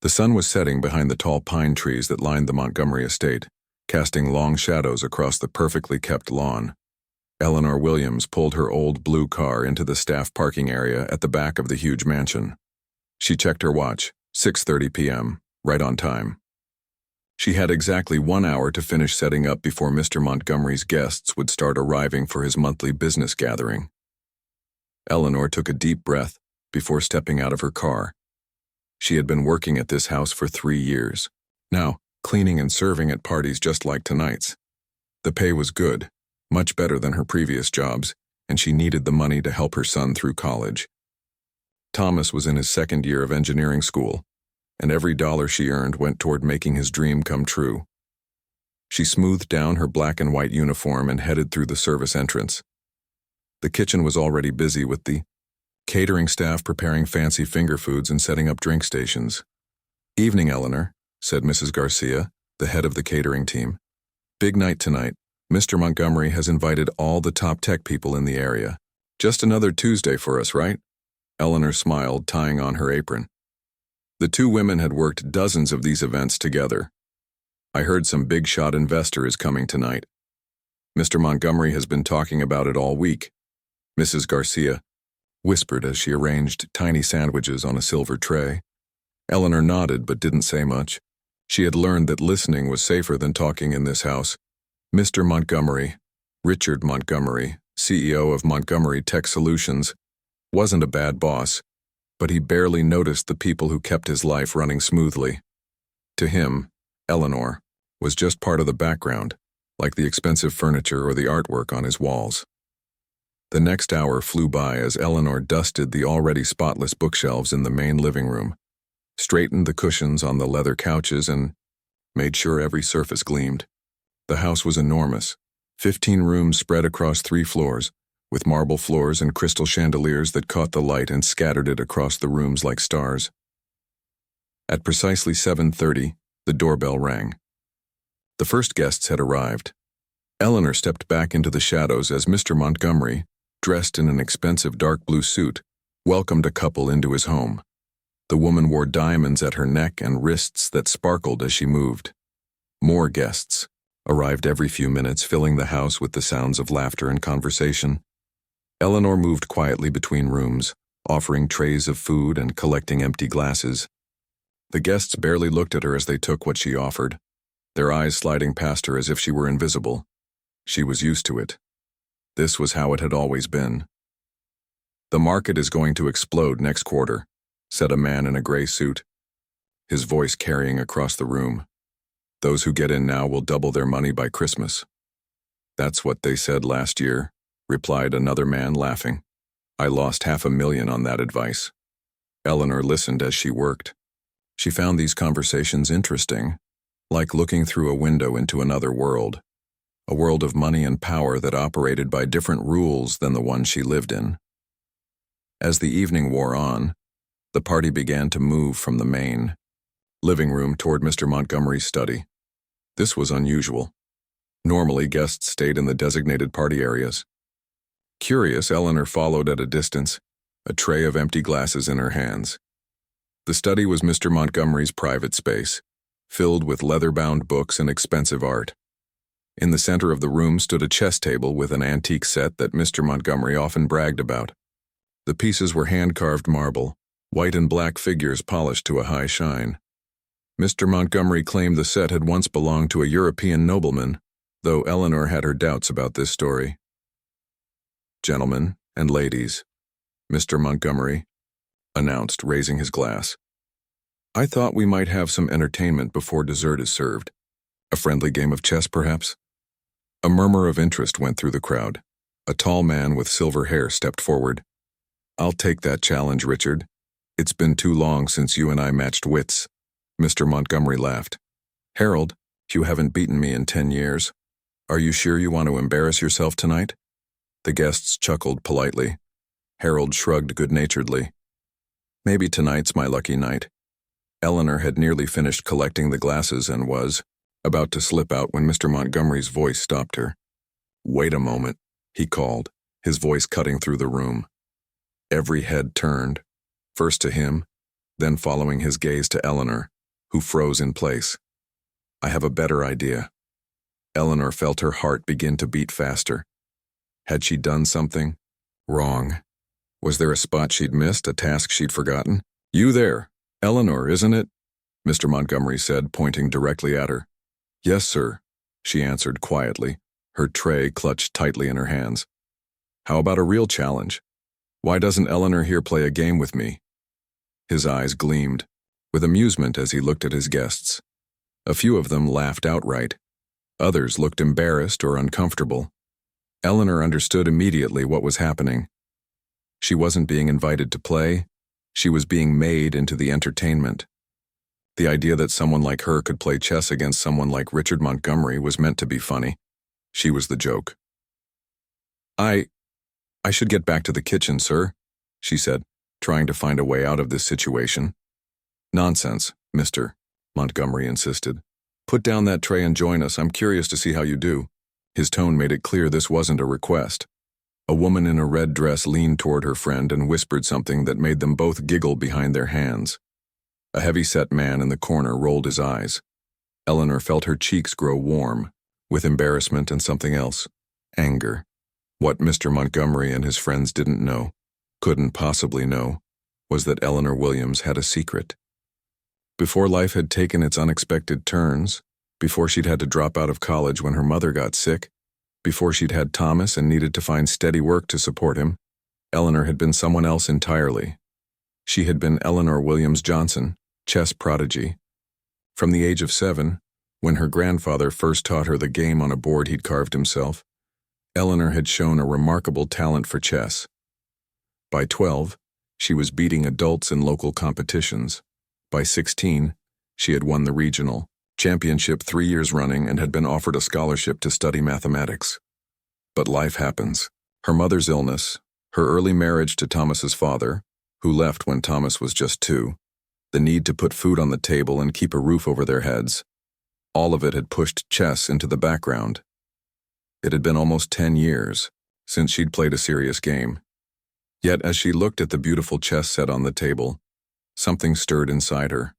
The sun was setting behind the tall pine trees that lined the Montgomery estate, casting long shadows across the perfectly kept lawn. Eleanor Williams pulled her old blue car into the staff parking area at the back of the huge mansion. She checked her watch, 6:30 p.m., right on time. She had exactly 1 hour to finish setting up before Mr. Montgomery's guests would start arriving for his monthly business gathering. Eleanor took a deep breath before stepping out of her car. She had been working at this house for 3 years, now cleaning and serving at parties just like tonight's. The pay was good, much better than her previous jobs, and she needed the money to help her son through college. Thomas was in his second year of engineering school, and every dollar she earned went toward making his dream come true. She smoothed down her black and white uniform and headed through the service entrance. The kitchen was already busy with the catering staff preparing fancy finger foods and setting up drink stations. "Evening, Eleanor," said Mrs. Garcia, the head of the catering team. "Big night tonight. Mr. Montgomery has invited all the top tech people in the area. Just another Tuesday for us, right?" Eleanor smiled, tying on her apron. The two women had worked dozens of these events together. "I heard some big-shot investor is coming tonight. Mr. Montgomery has been talking about it all week," Mrs. Garcia whispered as she arranged tiny sandwiches on a silver tray. Eleanor nodded but didn't say much. She had learned that listening was safer than talking in this house. Mr. Montgomery, Richard Montgomery, CEO of Montgomery Tech Solutions, wasn't a bad boss, but he barely noticed the people who kept his life running smoothly. To him, Eleanor was just part of the background, like the expensive furniture or the artwork on his walls. The next hour flew by as Eleanor dusted the already spotless bookshelves in the main living room, straightened the cushions on the leather couches, and made sure every surface gleamed. The house was enormous, 15 rooms spread across 3 floors, with marble floors and crystal chandeliers that caught the light and scattered it across the rooms like stars. At precisely 7:30, the doorbell rang. The first guests had arrived. Eleanor stepped back into the shadows as Mr. Montgomery, dressed in an expensive dark blue suit, welcomed a couple into his home. The woman wore diamonds at her neck and wrists that sparkled as she moved. More guests arrived every few minutes, filling the house with the sounds of laughter and conversation. Eleanor moved quietly between rooms, offering trays of food and collecting empty glasses. The guests barely looked at her as they took what she offered, their eyes sliding past her as if she were invisible. She was used to it. This was how it had always been. "The market is going to explode next quarter," said a man in a gray suit, his voice carrying across the room. "Those who get in now will double their money by Christmas." "That's what they said last year," replied another man, laughing. "I lost $500,000 on that advice." Eleanor listened as she worked. She found these conversations interesting, like looking through a window into another world, a world of money and power that operated by different rules than the one she lived in. As the evening wore on, the party began to move from the main living room toward Mr. Montgomery's study. This was unusual. Normally, guests stayed in the designated party areas. Curious, Eleanor followed at a distance, a tray of empty glasses in her hands. The study was Mr. Montgomery's private space, filled with leather-bound books and expensive art. In the center of the room stood a chess table with an antique set that Mr. Montgomery often bragged about. The pieces were hand-carved marble, white and black figures polished to a high shine. Mr. Montgomery claimed the set had once belonged to a European nobleman, though Eleanor had her doubts about this story. "Gentlemen and ladies," Mr. Montgomery announced, raising his glass. "I thought we might have some entertainment before dessert is served. A friendly game of chess, perhaps?" A murmur of interest went through the crowd. A tall man with silver hair stepped forward. "I'll take that challenge, Richard. It's been too long since you and I matched wits." Mr. Montgomery laughed. "Harold, you haven't beaten me in 10 years. Are you sure you want to embarrass yourself tonight?" The guests chuckled politely. Harold shrugged good-naturedly. "Maybe tonight's my lucky night." Eleanor had nearly finished collecting the glasses and was about to slip out when Mr. Montgomery's voice stopped her. "Wait a moment," he called, his voice cutting through the room. Every head turned, first to him, then following his gaze to Eleanor. who froze in place. I have a better idea. Eleanor felt her heart begin to beat faster. Had she done something wrong? Was there a spot she'd missed, a task she'd forgotten? You there, Eleanor, isn't it? Mr. Montgomery said, pointing directly at her. Yes, sir, she answered quietly, her tray clutched tightly in her hands. How about a real challenge? Why doesn't Eleanor here play a game with me? His eyes gleamed with amusement as he looked at his guests. A few of them laughed outright. Others looked embarrassed or uncomfortable. Eleanor understood immediately what was happening. She wasn't being invited to play. She was being made into the entertainment. The idea that someone like her could play chess against someone like Richard Montgomery was meant to be funny. She was the joke. I should get back to the kitchen, sir, she said, trying to find a way out of this situation. Nonsense, Mr. Montgomery insisted. Put down that tray and join us. I'm curious to see how you do. His tone made it clear this wasn't a request. A woman in a red dress leaned toward her friend and whispered something that made them both giggle behind their hands. A heavy-set man in the corner rolled his eyes. Eleanor felt her cheeks grow warm, with embarrassment and something else, anger. What Mr. Montgomery and his friends didn't know, couldn't possibly know, was that Eleanor Williams had a secret. Before life had taken its unexpected turns, before she'd had to drop out of college when her mother got sick, before she'd had Thomas and needed to find steady work to support him, Eleanor had been someone else entirely. She had been Eleanor Williams Johnson, chess prodigy. From the age of 7, when her grandfather first taught her the game on a board he'd carved himself, Eleanor had shown a remarkable talent for chess. By 12, she was beating adults in local competitions. By 16, she had won the regional championship 3 years running and had been offered a scholarship to study mathematics. But life happens. Her mother's illness, her early marriage to Thomas's father, who left when Thomas was just 2, the need to put food on the table and keep a roof over their heads, all of it had pushed chess into the background. It had been almost 10 years since she'd played a serious game. Yet as she looked at the beautiful chess set on the table, something stirred inside her.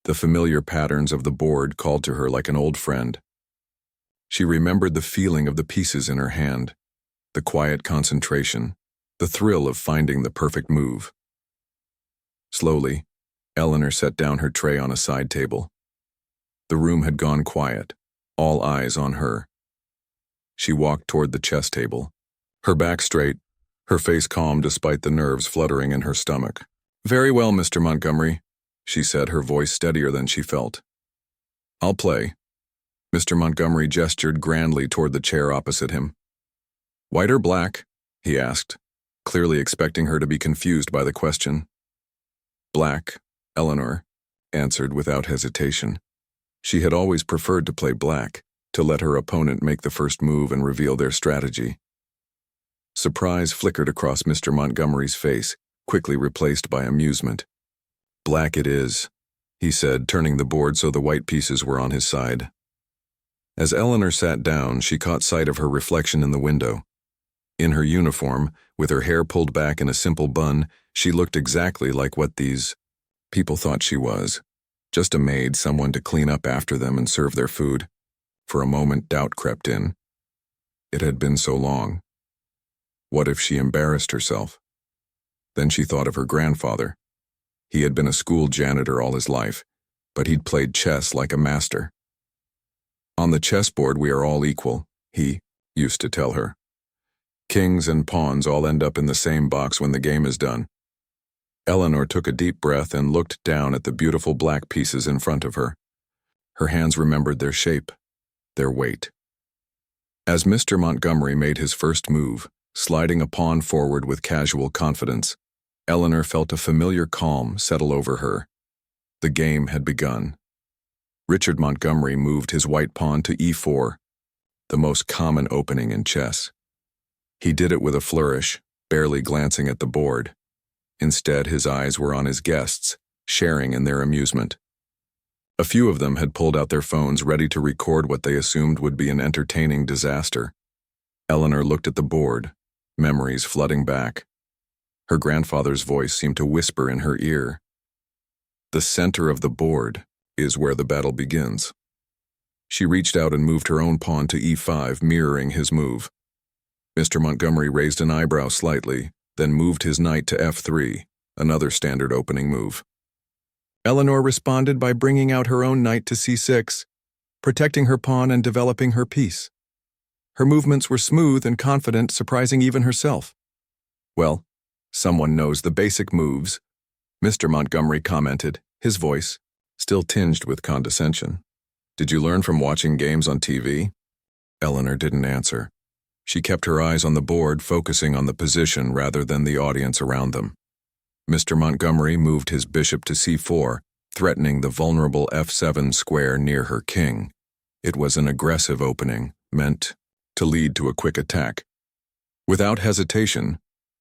The familiar patterns of the board called to her like an old friend. She remembered the feeling of the pieces in her hand, the quiet concentration, the thrill of finding the perfect move. Slowly, Eleanor set down her tray on a side table. The room had gone quiet, all eyes on her. She walked toward the chess table, her back straight, her face calm despite the nerves fluttering in her stomach. Very well, Mr. Montgomery, she said, her voice steadier than she felt. I'll play. Mr. Montgomery gestured grandly toward the chair opposite him. White or black? He asked, clearly expecting her to be confused by the question. Black, Eleanor answered without hesitation. She had always preferred to play black, to let her opponent make the first move and reveal their strategy. Surprise flickered across Mr. Montgomery's face, quickly replaced by amusement. Black it is, he said, turning the board so the white pieces were on his side. As Eleanor sat down, she caught sight of her reflection in the window. In her uniform, with her hair pulled back in a simple bun, she looked exactly like what these people thought she was. Just a maid, someone to clean up after them and serve their food. For a moment, doubt crept in. It had been so long. What if she embarrassed herself? Then she thought of her grandfather. He had been a school janitor all his life, but he'd played chess like a master. On the chessboard we are all equal, he used to tell her. Kings and pawns all end up in the same box when the game is done. Eleanor took a deep breath and looked down at the beautiful black pieces in front of her. Her hands remembered their shape, their weight. As Mr. Montgomery made his first move, sliding a pawn forward with casual confidence, Eleanor felt a familiar calm settle over her. The game had begun. Richard Montgomery moved his white pawn to e4, the most common opening in chess. He did it with a flourish, barely glancing at the board. Instead, his eyes were on his guests, sharing in their amusement. A few of them had pulled out their phones ready to record what they assumed would be an entertaining disaster. Eleanor looked at the board, memories flooding back. Her grandfather's voice seemed to whisper in her ear. The center of the board, is where the battle begins. She reached out and moved her own pawn to e5, mirroring his move. Mr. Montgomery raised an eyebrow slightly, then moved his knight to f3, another standard opening move. Eleanor responded by bringing out her own knight to c6, protecting her pawn and developing her piece. Her movements were smooth and confident, surprising even herself. "Well, someone knows the basic moves," Mr. Montgomery commented, his voice still tinged with condescension. "Did you learn from watching games on TV?" Eleanor didn't answer. She kept her eyes on the board, focusing on the position rather than the audience around them. Mr. Montgomery moved his bishop to c4, threatening the vulnerable f7 square near her king. It was an aggressive opening, meant to lead to a quick attack. Without hesitation,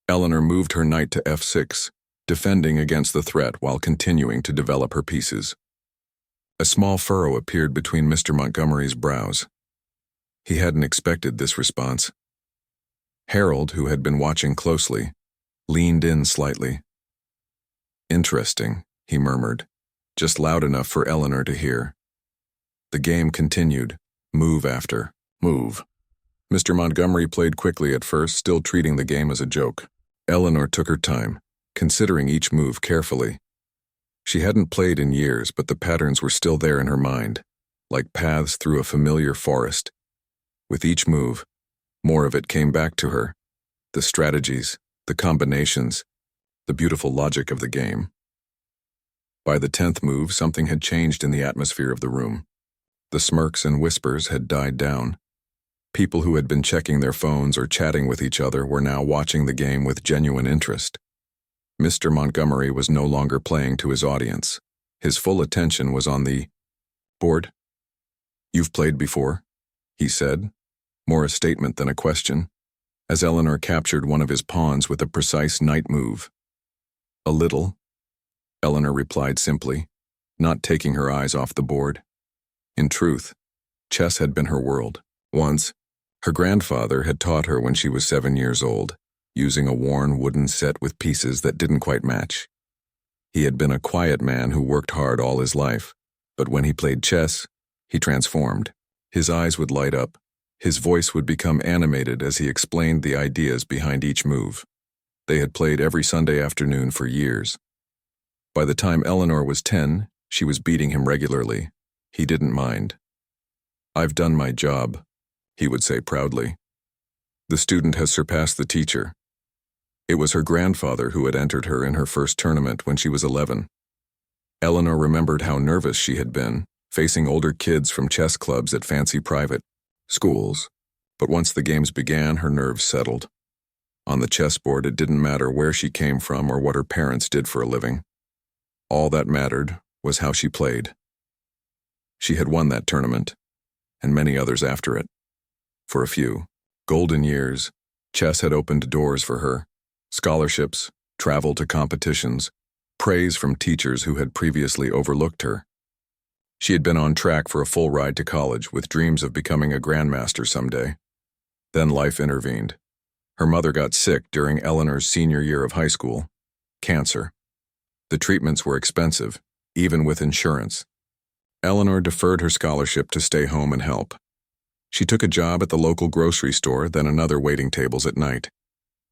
Eleanor moved her knight to f6, defending against the threat while continuing to develop her pieces. A small furrow appeared between Mr. Montgomery's brows. He hadn't expected this response. Harold, who had been watching closely, leaned in slightly. "Interesting," he murmured, just loud enough for Eleanor to hear. The game continued, move after move. Mr. Montgomery played quickly at first, still treating the game as a joke. Eleanor took her time, considering each move carefully. She hadn't played in years, but the patterns were still there in her mind, like paths through a familiar forest. With each move, more of it came back to her. The strategies, the combinations, the beautiful logic of the game. By the 10th move, something had changed in the atmosphere of the room. The smirks and whispers had died down. People who had been checking their phones or chatting with each other were now watching the game with genuine interest. Mr. Montgomery was no longer playing to his audience. His full attention was on the board. "You've played before?" he said, more a statement than a question, as Eleanor captured one of his pawns with a precise knight move. "A little," Eleanor replied simply, not taking her eyes off the board. In truth, chess had been her world. Once, her grandfather had taught her when she was 7 years old, using a worn wooden set with pieces that didn't quite match. He had been a quiet man who worked hard all his life, but when he played chess, he transformed. His eyes would light up. His voice would become animated as he explained the ideas behind each move. They had played every Sunday afternoon for years. By the time Eleanor was 10, she was beating him regularly. He didn't mind. "I've done my job," he would say proudly. "The student has surpassed the teacher." It was her grandfather who had entered her in her first tournament when she was 11. Eleanor remembered how nervous she had been, facing older kids from chess clubs at fancy private schools. But once the games began, her nerves settled. On the chessboard, it didn't matter where she came from or what her parents did for a living. All that mattered was how she played. She had won that tournament, and many others after it. For a few golden years, chess had opened doors for her. Scholarships, travel to competitions, praise from teachers who had previously overlooked her. She had been on track for a full ride to college, with dreams of becoming a grandmaster someday. Then life intervened. Her mother got sick during Eleanor's senior year of high school. Cancer. The treatments were expensive, even with insurance. Eleanor deferred her scholarship to stay home and help. She took a job at the local grocery store, then another waiting tables at night.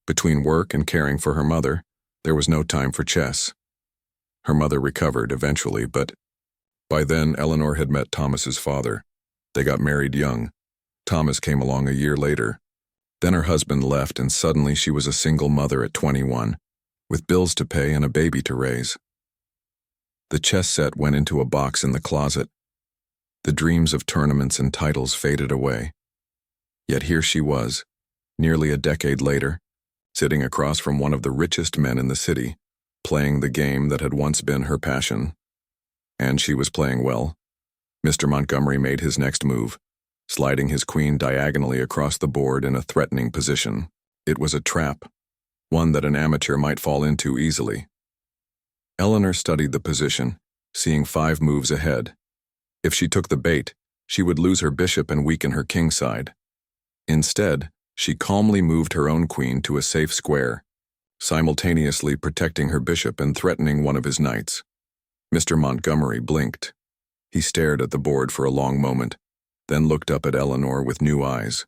Between work and caring for her mother, there was no time for chess. Her mother recovered eventually, but by then Eleanor had met Thomas's father. They got married young. Thomas came along a year later. Then her husband left, and suddenly she was a single mother at 21, with bills to pay and a baby to raise. The chess set went into a box in the closet. The dreams of tournaments and titles faded away. Yet here she was, nearly a decade later, sitting across from one of the richest men in the city, playing the game that had once been her passion. And she was playing well. Mr. Montgomery made his next move, sliding his queen diagonally across the board in a threatening position. It was a trap, one that an amateur might fall into easily. Eleanor studied the position, seeing 5 moves ahead. If she took the bait, she would lose her bishop and weaken her king side. Instead, she calmly moved her own queen to a safe square, simultaneously protecting her bishop and threatening one of his knights. Mr. Montgomery blinked. He stared at the board for a long moment, then looked up at Eleanor with new eyes.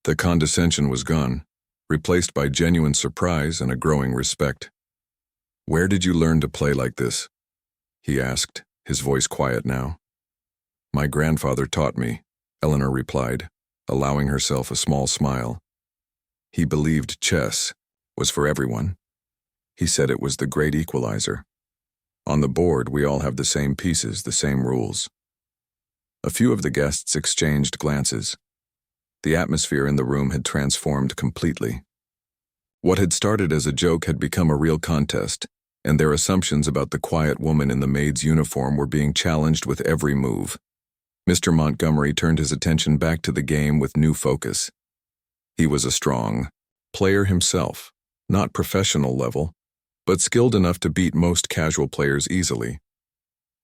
The condescension was gone, replaced by genuine surprise and a growing respect. "Where did you learn to play like this?" he asked, his voice quiet now. "My grandfather taught me," Eleanor replied, allowing herself a small smile. "He believed chess was for everyone. He said it was the great equalizer. On the board, we all have the same pieces, the same rules." A few of the guests exchanged glances. The atmosphere in the room had transformed completely. What had started as a joke had become a real contest, and their assumptions about the quiet woman in the maid's uniform were being challenged with every move. Mr. Montgomery turned his attention back to the game with new focus. He was a strong player himself, not professional level, but skilled enough to beat most casual players easily.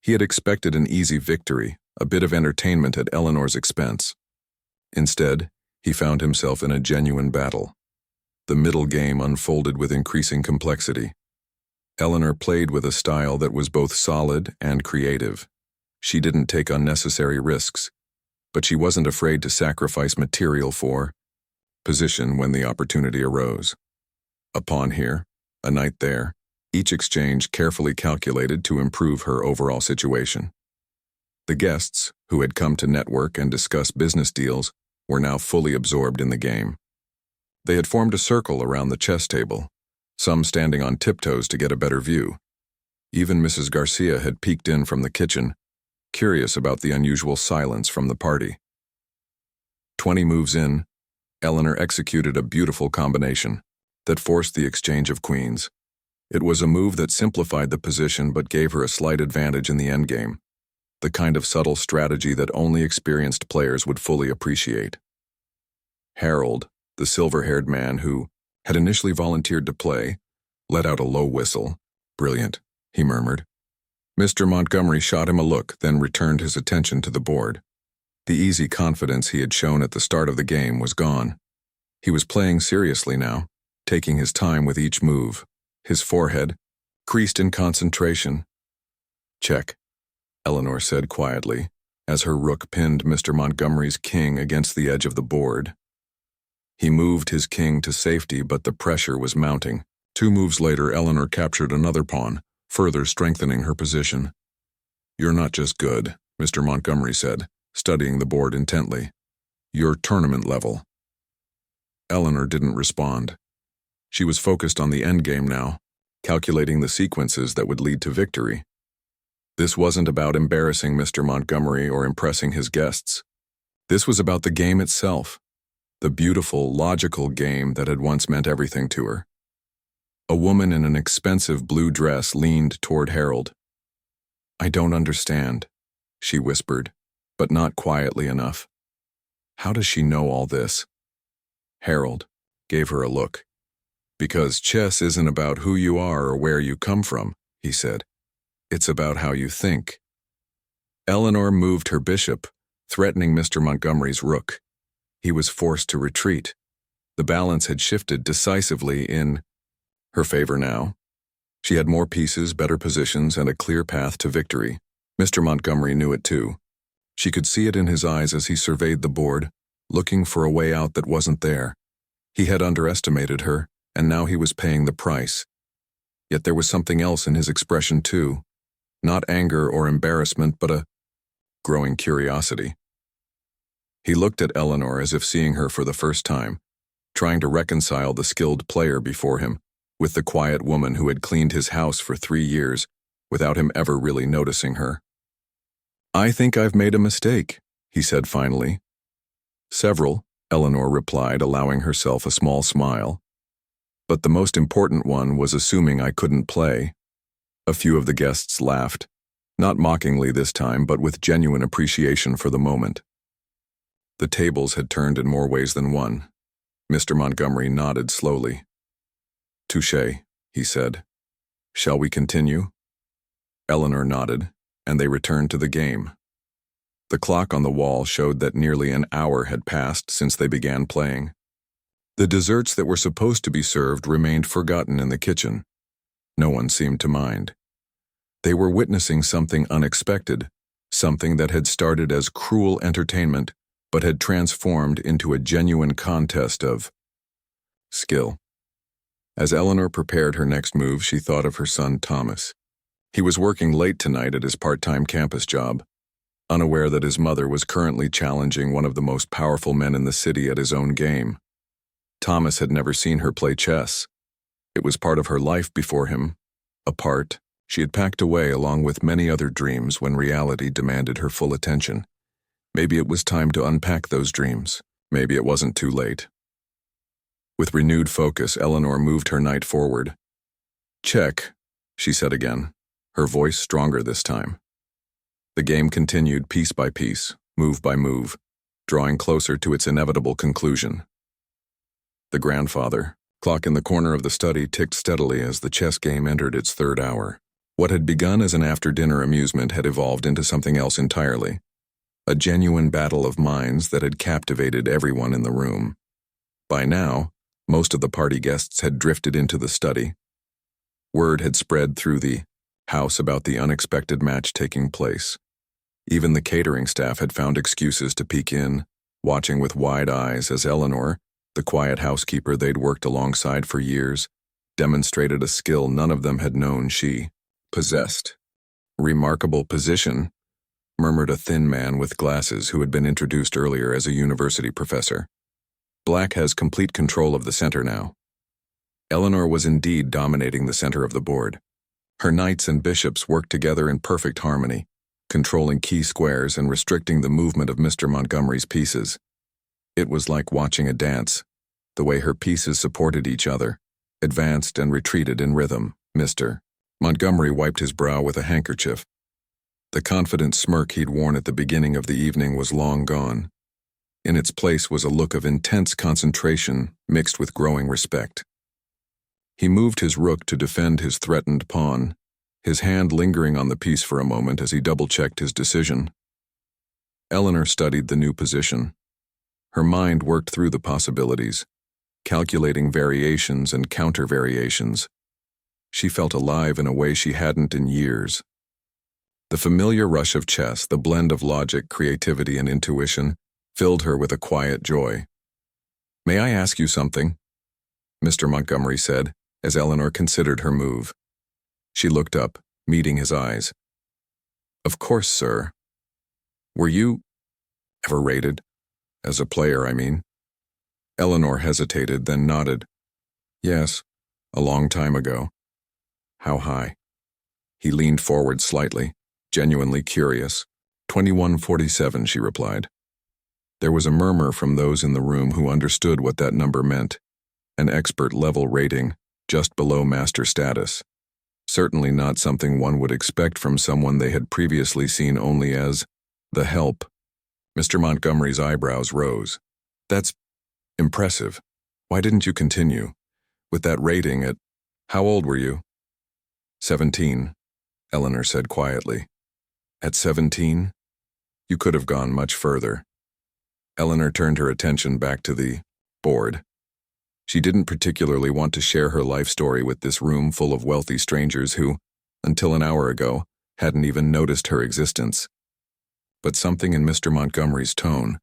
He had expected an easy victory, a bit of entertainment at Eleanor's expense. Instead, he found himself in a genuine battle. The middle game unfolded with increasing complexity. Eleanor played with a style that was both solid and creative. She didn't take unnecessary risks, but she wasn't afraid to sacrifice material for position when the opportunity arose. A pawn here, a knight there, each exchange carefully calculated to improve her overall situation. The guests, who had come to network and discuss business deals, were now fully absorbed in the game. They had formed a circle around the chess table, some standing on tiptoes to get a better view. Even Mrs. Garcia had peeked in from the kitchen, curious about the unusual silence from the party. 20 moves in, Eleanor executed a beautiful combination that forced the exchange of queens. It was a move that simplified the position but gave her a slight advantage in the endgame, the kind of subtle strategy that only experienced players would fully appreciate. Harold, the silver-haired man who had initially volunteered to play, let out a low whistle. "Brilliant," he murmured. Mr. Montgomery shot him a look, then returned his attention to the board. The easy confidence he had shown at the start of the game was gone. He was playing seriously now, taking his time with each move, his forehead creased in concentration. "Check," Eleanor said quietly, as her rook pinned Mr. Montgomery's king against the edge of the board. He moved his king to safety, but the pressure was mounting. 2 moves later, Eleanor captured another pawn, further strengthening her position. "You're not just good," Mr. Montgomery said, studying the board intently. "You're tournament level." Eleanor didn't respond. She was focused on the endgame now, calculating the sequences that would lead to victory. This wasn't about embarrassing Mr. Montgomery or impressing his guests. This was about the game itself, the beautiful, logical game that had once meant everything to her. A woman in an expensive blue dress leaned toward Harold. "I don't understand," she whispered, but not quietly enough. "How does she know all this?" Harold gave her a look. "Because chess isn't about who you are or where you come from," he said. "It's about how you think." Eleanor moved her bishop, threatening Mr. Montgomery's rook. He was forced to retreat. The balance had shifted decisively in her favor now. She had more pieces, better positions, and a clear path to victory. Mr. Montgomery knew it too. She could see it in his eyes as he surveyed the board, looking for a way out that wasn't there. He had underestimated her, and now he was paying the price. Yet there was something else in his expression too. Not anger or embarrassment, but a growing curiosity. He looked at Eleanor as if seeing her for the first time, trying to reconcile the skilled player before him with the quiet woman who had cleaned his house for 3 years without him ever really noticing her. "I think I've made a mistake," he said finally. "Several," Eleanor replied, allowing herself a small smile. "But the most important one was assuming I couldn't play." A few of the guests laughed, not mockingly this time, but with genuine appreciation for the moment. The tables had turned in more ways than one. Mr. Montgomery nodded slowly. "Touché," he said. "Shall we continue?" Eleanor nodded, and they returned to the game. The clock on the wall showed that nearly an hour had passed since they began playing. The desserts that were supposed to be served remained forgotten in the kitchen. No one seemed to mind. They were witnessing something unexpected, something that had started as cruel entertainment but had transformed into a genuine contest of skill. As Eleanor prepared her next move, she thought of her son Thomas. He was working late tonight at his part-time campus job, unaware that his mother was currently challenging one of the most powerful men in the city at his own game. Thomas had never seen her play chess. It was part of her life before him, a part she had packed away along with many other dreams when reality demanded her full attention. Maybe it was time to unpack those dreams. Maybe it wasn't too late. With renewed focus, Eleanor moved her knight forward. "Check," she said again, her voice stronger this time. The game continued piece by piece, move by move, drawing closer to its inevitable conclusion. The grandfather clock in the corner of the study ticked steadily as the chess game entered its third hour. What had begun as an after-dinner amusement had evolved into something else entirely, a genuine battle of minds that had captivated everyone in the room. By now, most of the party guests had drifted into the study. Word had spread through the house about the unexpected match taking place. Even the catering staff had found excuses to peek in, watching with wide eyes as Eleanor, the quiet housekeeper they'd worked alongside for years, demonstrated a skill none of them had known she possessed. "Remarkable position," murmured a thin man with glasses who had been introduced earlier as a university professor. "Black has complete control of the center now." Eleanor was indeed dominating the center of the board. Her knights and bishops worked together in perfect harmony, controlling key squares and restricting the movement of Mr. Montgomery's pieces. It was like watching a dance, the way her pieces supported each other, advanced and retreated in rhythm. Mr. Montgomery wiped his brow with a handkerchief. The confident smirk he'd worn at the beginning of the evening was long gone. In its place was a look of intense concentration mixed with growing respect. He moved his rook to defend his threatened pawn, his hand lingering on the piece for a moment as he double-checked his decision. Eleanor studied the new position. Her mind worked through the possibilities, calculating variations and counter-variations. She felt alive in a way she hadn't in years. The familiar rush of chess, the blend of logic, creativity, and intuition, filled her with a quiet joy. "May I ask you something?" Mr. Montgomery said, as Eleanor considered her move. She looked up, meeting his eyes. "Of course, sir. Were you ever rated? As a player, I mean." Eleanor hesitated, then nodded. "Yes, a long time ago." "How high?" He leaned forward slightly, genuinely curious. 2147, she replied. There was a murmur from those in the room who understood what that number meant. An expert-level rating, just below master status. Certainly not something one would expect from someone they had previously seen only as the help. Mr. Montgomery's eyebrows rose. "That's impressive. Why didn't you continue? With that rating at... How old were you?" 17, Eleanor said quietly. "At 17? You could have gone much further." Eleanor turned her attention back to the board. She didn't particularly want to share her life story with this room full of wealthy strangers who, until an hour ago, hadn't even noticed her existence. But something in Mr. Montgomery's tone,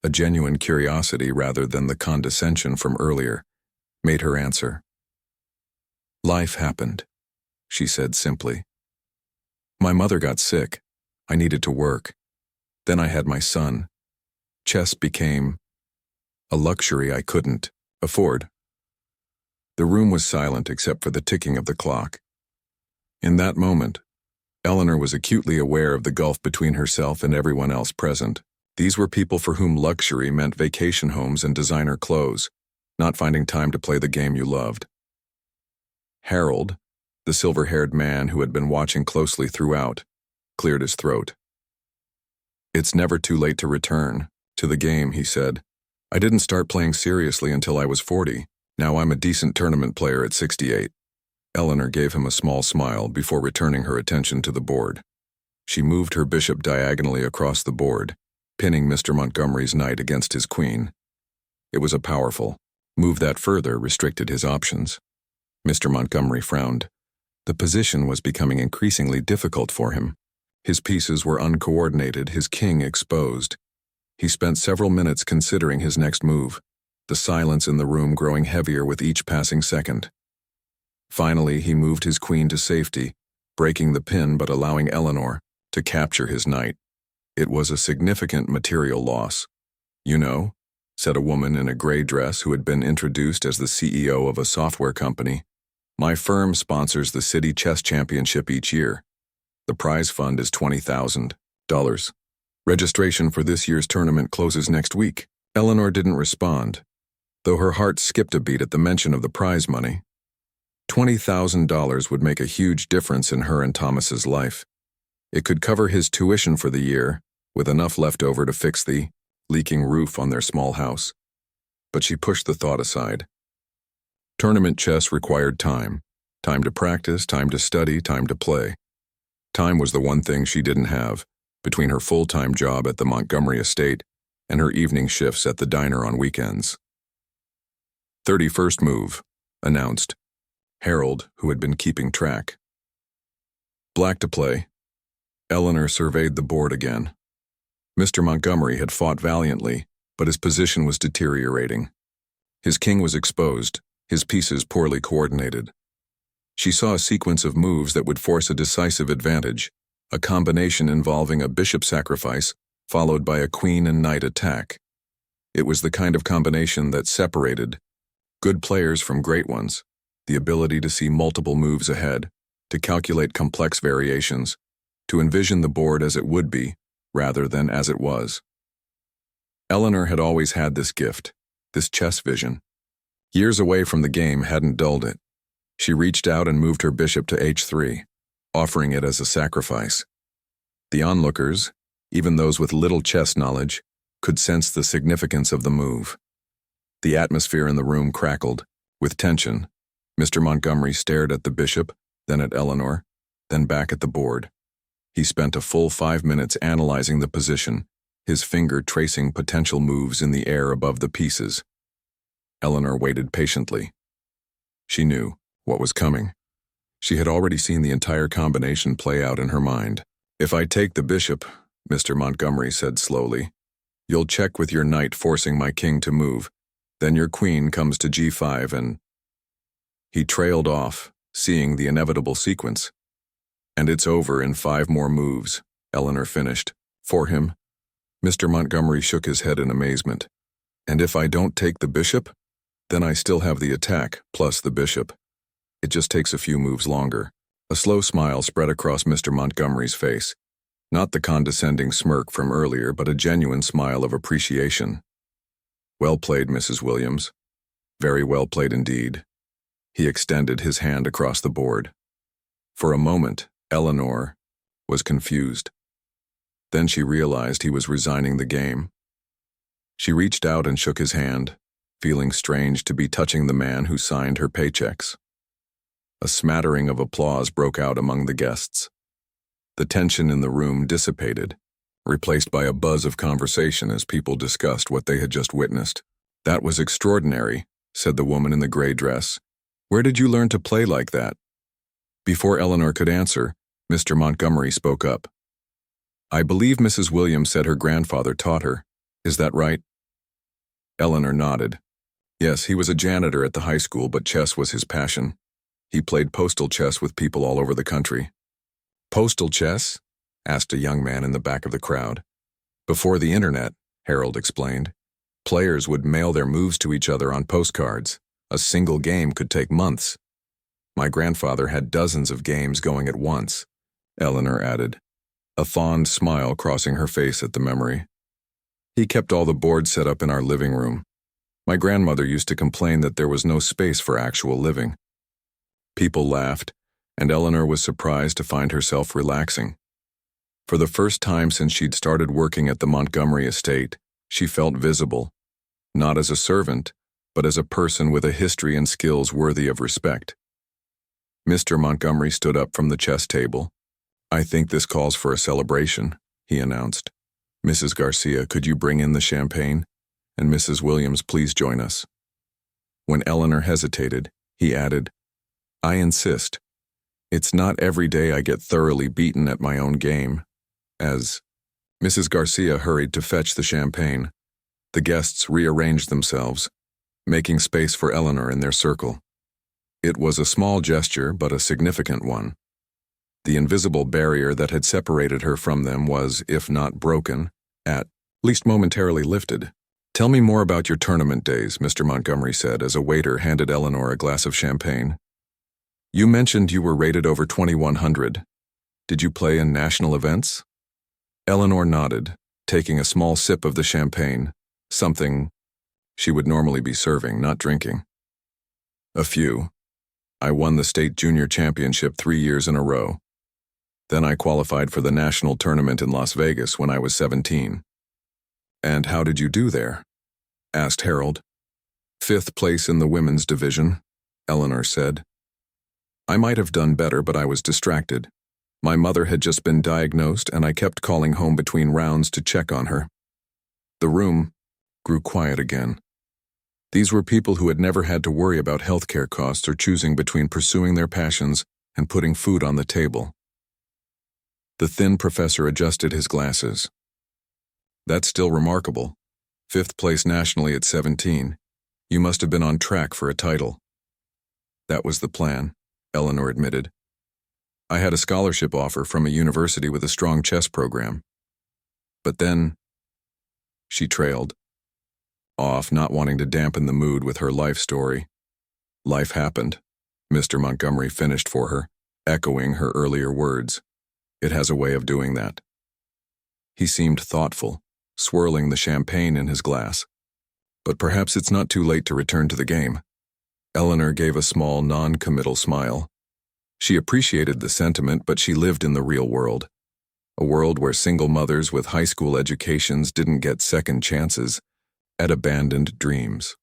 a genuine curiosity rather than the condescension from earlier, made her answer. "Life happened," she said simply. "My mother got sick. I needed to work. Then I had my son. Chess became a luxury I couldn't afford." The room was silent except for the ticking of the clock. In that moment, Eleanor was acutely aware of the gulf between herself and everyone else present. These were people for whom luxury meant vacation homes and designer clothes, not finding time to play the game you loved. Harold, the silver-haired man who had been watching closely throughout, cleared his throat. "It's never too late to return to the game," he said. "I didn't start playing seriously until I was 40. Now I'm a decent tournament player at 68. Eleanor gave him a small smile before returning her attention to the board. She moved her bishop diagonally across the board, pinning Mr. Montgomery's knight against his queen. It was a powerful move that further restricted his options. Mr. Montgomery frowned. The position was becoming increasingly difficult for him. His pieces were uncoordinated, his king exposed. He spent several minutes considering his next move, the silence in the room growing heavier with each passing second. Finally, he moved his queen to safety, breaking the pin but allowing Eleanor to capture his knight. It was a significant material loss. "You know," said a woman in a gray dress who had been introduced as the CEO of a software company, "my firm sponsors the city chess championship each year. The prize fund is $20,000. Registration for this year's tournament closes next week." Eleanor didn't respond, though her heart skipped a beat at the mention of the prize money. $20,000 would make a huge difference in her and Thomas's life. It could cover his tuition for the year, with enough left over to fix the leaking roof on their small house. But she pushed the thought aside. Tournament chess required time. Time to practice, time to study, time to play. Time was the one thing she didn't have, between her full-time job at the Montgomery estate and her evening shifts at the diner on weekends. 31st move, announced Harold, who had been keeping track. Black to play. Eleanor surveyed the board again. Mr. Montgomery had fought valiantly, but his position was deteriorating. His king was exposed, his pieces poorly coordinated. She saw a sequence of moves that would force a decisive advantage, a combination involving a bishop sacrifice followed by a queen and knight attack. It was the kind of combination that separated good players from great ones, the ability to see multiple moves ahead, to calculate complex variations, to envision the board as it would be, rather than as it was. Eleanor had always had this gift, this chess vision. Years away from the game hadn't dulled it. She reached out and moved her bishop to h3, offering it as a sacrifice. The onlookers, even those with little chess knowledge, could sense the significance of the move. The atmosphere in the room crackled, with tension. Mr. Montgomery stared at the bishop, then at Eleanor, then back at the board. He spent a full 5 minutes analyzing the position, his finger tracing potential moves in the air above the pieces. Eleanor waited patiently. She knew what was coming. She had already seen the entire combination play out in her mind. "If I take the bishop," Mr. Montgomery said slowly, "you'll check with your knight forcing my king to move. Then your queen comes to g5 and—" He trailed off, seeing the inevitable sequence. "And it's over in 5 more moves," Eleanor finished. "For him?" Mr. Montgomery shook his head in amazement. "And if I don't take the bishop? Then I still have the attack, plus the bishop. It just takes a few moves longer." A slow smile spread across Mr. Montgomery's face. Not the condescending smirk from earlier, but a genuine smile of appreciation. "Well played, Mrs. Williams. Very well played indeed." He extended his hand across the board. For a moment, Eleanor was confused. Then she realized he was resigning the game. She reached out and shook his hand, feeling strange to be touching the man who signed her paychecks. A smattering of applause broke out among the guests. The tension in the room dissipated, replaced by a buzz of conversation as people discussed what they had just witnessed. "That was extraordinary," said the woman in the gray dress. "Where did you learn to play like that?" Before Eleanor could answer, Mr. Montgomery spoke up. "I believe Mrs. Williams said her grandfather taught her. Is that right?" Eleanor nodded. Yes, he was a janitor at the high school, but chess was his passion. He played postal chess with people all over the country. "Postal chess?" asked a young man in the back of the crowd. "Before the internet," Harold explained, "players would mail their moves to each other on postcards. A single game could take months. My grandfather had dozens of games going at once," Eleanor added, a fond smile crossing her face at the memory. "He kept all the boards set up in our living room. My grandmother used to complain that there was no space for actual living." People laughed, and Eleanor was surprised to find herself relaxing. For the first time since she'd started working at the Montgomery estate, she felt visible, not as a servant, but as a person with a history and skills worthy of respect. Mr. Montgomery stood up from the chess table. "I think this calls for a celebration," he announced. "Mrs. Garcia, could you bring in the champagne? And Mrs. Williams, please join us." When Eleanor hesitated, he added, "I insist. It's not every day I get thoroughly beaten at my own game." As Mrs. Garcia hurried to fetch the champagne, the guests rearranged themselves, making space for Eleanor in their circle. It was a small gesture, but a significant one. The invisible barrier that had separated her from them was, if not broken, at least momentarily lifted. "Tell me more about your tournament days," Mr. Montgomery said as a waiter handed Eleanor a glass of champagne. "You mentioned you were rated over 2100. Did you play in national events?" Eleanor nodded, taking a small sip of the champagne, something she would normally be serving, not drinking. "A few. I won the state junior championship 3 years in a row. Then I qualified for the national tournament in Las Vegas when I was 17. "And how did you do there?" asked Harold. "5th place in the women's division," Eleanor said. "I might have done better, but I was distracted. My mother had just been diagnosed, and I kept calling home between rounds to check on her." The room grew quiet again. These were people who had never had to worry about healthcare costs or choosing between pursuing their passions and putting food on the table. The thin professor adjusted his glasses. "That's still remarkable. 5th place nationally at 17. You must have been on track for a title." "That was the plan," Eleanor admitted. "I had a scholarship offer from a university with a strong chess program. But then," she trailed off, not wanting to dampen the mood with her life story. "Life happened," Mr. Montgomery finished for her, echoing her earlier words. "It has a way of doing that." He seemed thoughtful, swirling the champagne in his glass. "But perhaps it's not too late to return to the game." Eleanor gave a small, non-committal smile. She appreciated the sentiment, but she lived in the real world. A world where single mothers with high school educations didn't get second chances at abandoned dreams.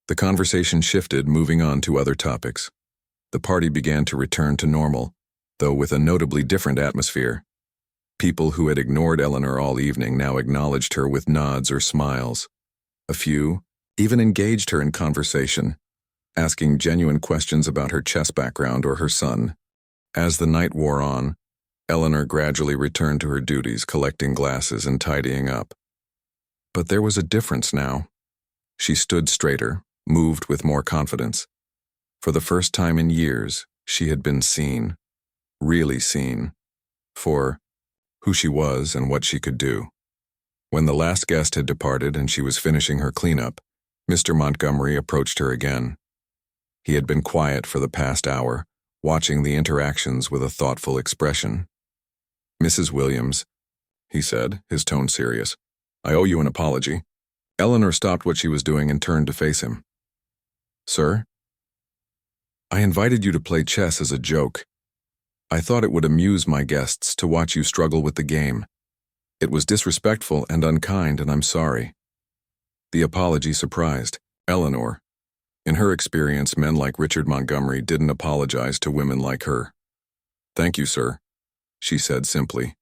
The conversation shifted, moving on to other topics. The party began to return to normal, though with a notably different atmosphere. People who had ignored Eleanor all evening now acknowledged her with nods or smiles. A few even engaged her in conversation, asking genuine questions about her chess background or her son. As the night wore on, Eleanor gradually returned to her duties, collecting glasses and tidying up. But there was a difference now. She stood straighter, moved with more confidence. For the first time in years, she had been seen, really seen, for who she was and what she could do. When the last guest had departed and she was finishing her cleanup, Mr. Montgomery approached her again. He had been quiet for the past hour, watching the interactions with a thoughtful expression. "Mrs. Williams," he said, his tone serious, "I owe you an apology." Eleanor stopped what she was doing and turned to face him. "Sir?" "I invited you to play chess as a joke. I thought it would amuse my guests to watch you struggle with the game. It was disrespectful and unkind, and I'm sorry." The apology surprised Eleanor. In her experience, men like Richard Montgomery didn't apologize to women like her. "Thank you, sir," she said simply.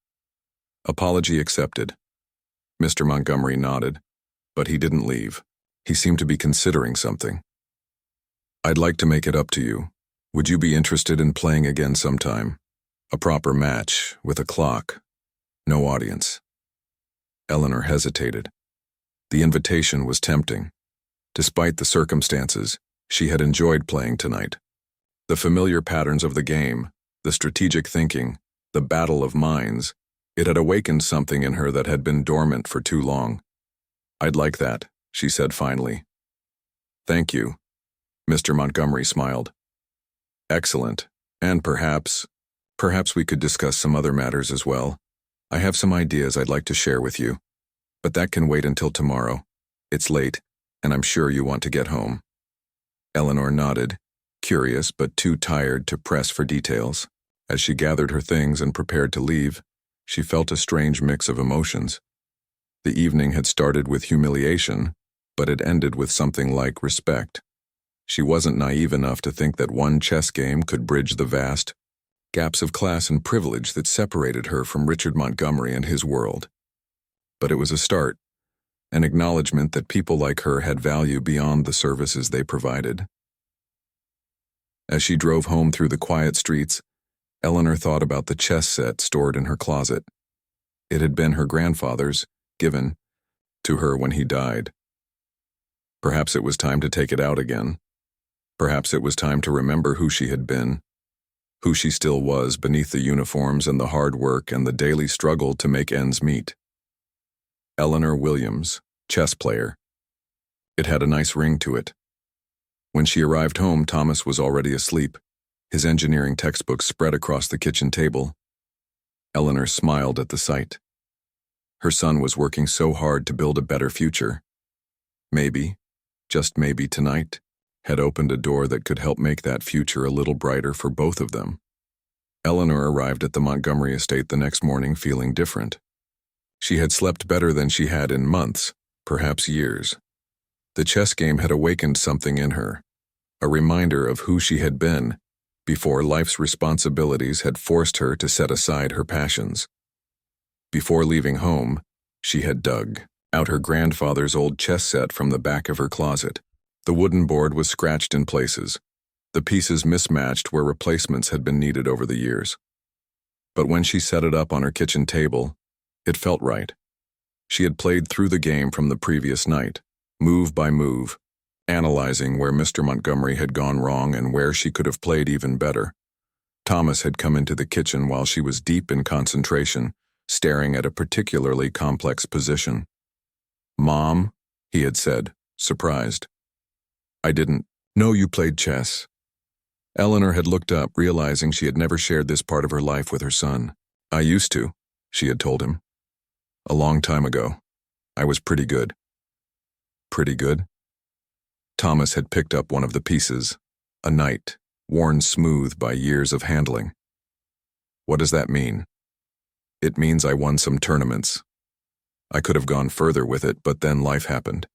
"Apology accepted." Mr. Montgomery nodded, but he didn't leave. He seemed to be considering something. "I'd like to make it up to you. Would you be interested in playing again sometime? A proper match, with a clock, no audience." Eleanor hesitated. The invitation was tempting. Despite the circumstances, she had enjoyed playing tonight. The familiar patterns of the game, the strategic thinking, the battle of minds, it had awakened something in her that had been dormant for too long. "I'd like that," she said finally. "Thank you," Mr. Montgomery smiled. "Excellent, and perhaps we could discuss some other matters as well. I have some ideas I'd like to share with you, but that can wait until tomorrow. It's late, and I'm sure you want to get home." Eleanor nodded, curious but too tired to press for details. As she gathered her things and prepared to leave, she felt a strange mix of emotions. The evening had started with humiliation, but it ended with something like respect. She wasn't naive enough to think that one chess game could bridge the vast gaps of class and privilege that separated her from Richard Montgomery and his world. But it was a start, an acknowledgement that people like her had value beyond the services they provided. As she drove home through the quiet streets, Eleanor thought about the chess set stored in her closet. It had been her grandfather's, given to her when he died. Perhaps it was time to take it out again. Perhaps it was time to remember who she had been, who she still was beneath the uniforms and the hard work and the daily struggle to make ends meet. Eleanor Williams, chess player. It had a nice ring to it. When she arrived home, Thomas was already asleep, his engineering textbooks spread across the kitchen table. Eleanor smiled at the sight. Her son was working so hard to build a better future. Maybe, just maybe tonight, had opened a door that could help make that future a little brighter for both of them. Eleanor arrived at the Montgomery estate the next morning feeling different. She had slept better than she had in months, perhaps years. The chess game had awakened something in her, a reminder of who she had been before life's responsibilities had forced her to set aside her passions. Before leaving home, she had dug out her grandfather's old chess set from the back of her closet. The wooden board was scratched in places, the pieces mismatched where replacements had been needed over the years. But when she set it up on her kitchen table, it felt right. She had played through the game from the previous night, move by move, analyzing where Mr. Montgomery had gone wrong and where she could have played even better. Thomas had come into the kitchen while she was deep in concentration, staring at a particularly complex position. "Mom," he had said, surprised. "I didn't know you played chess." Eleanor had looked up, realizing she had never shared this part of her life with her son. "I used to," she had told him. "A long time ago. I was pretty good." Pretty good? Thomas had picked up one of the pieces, a knight, worn smooth by years of handling. "What does that mean?" "It means I won some tournaments. I could have gone further with it, but then life happened."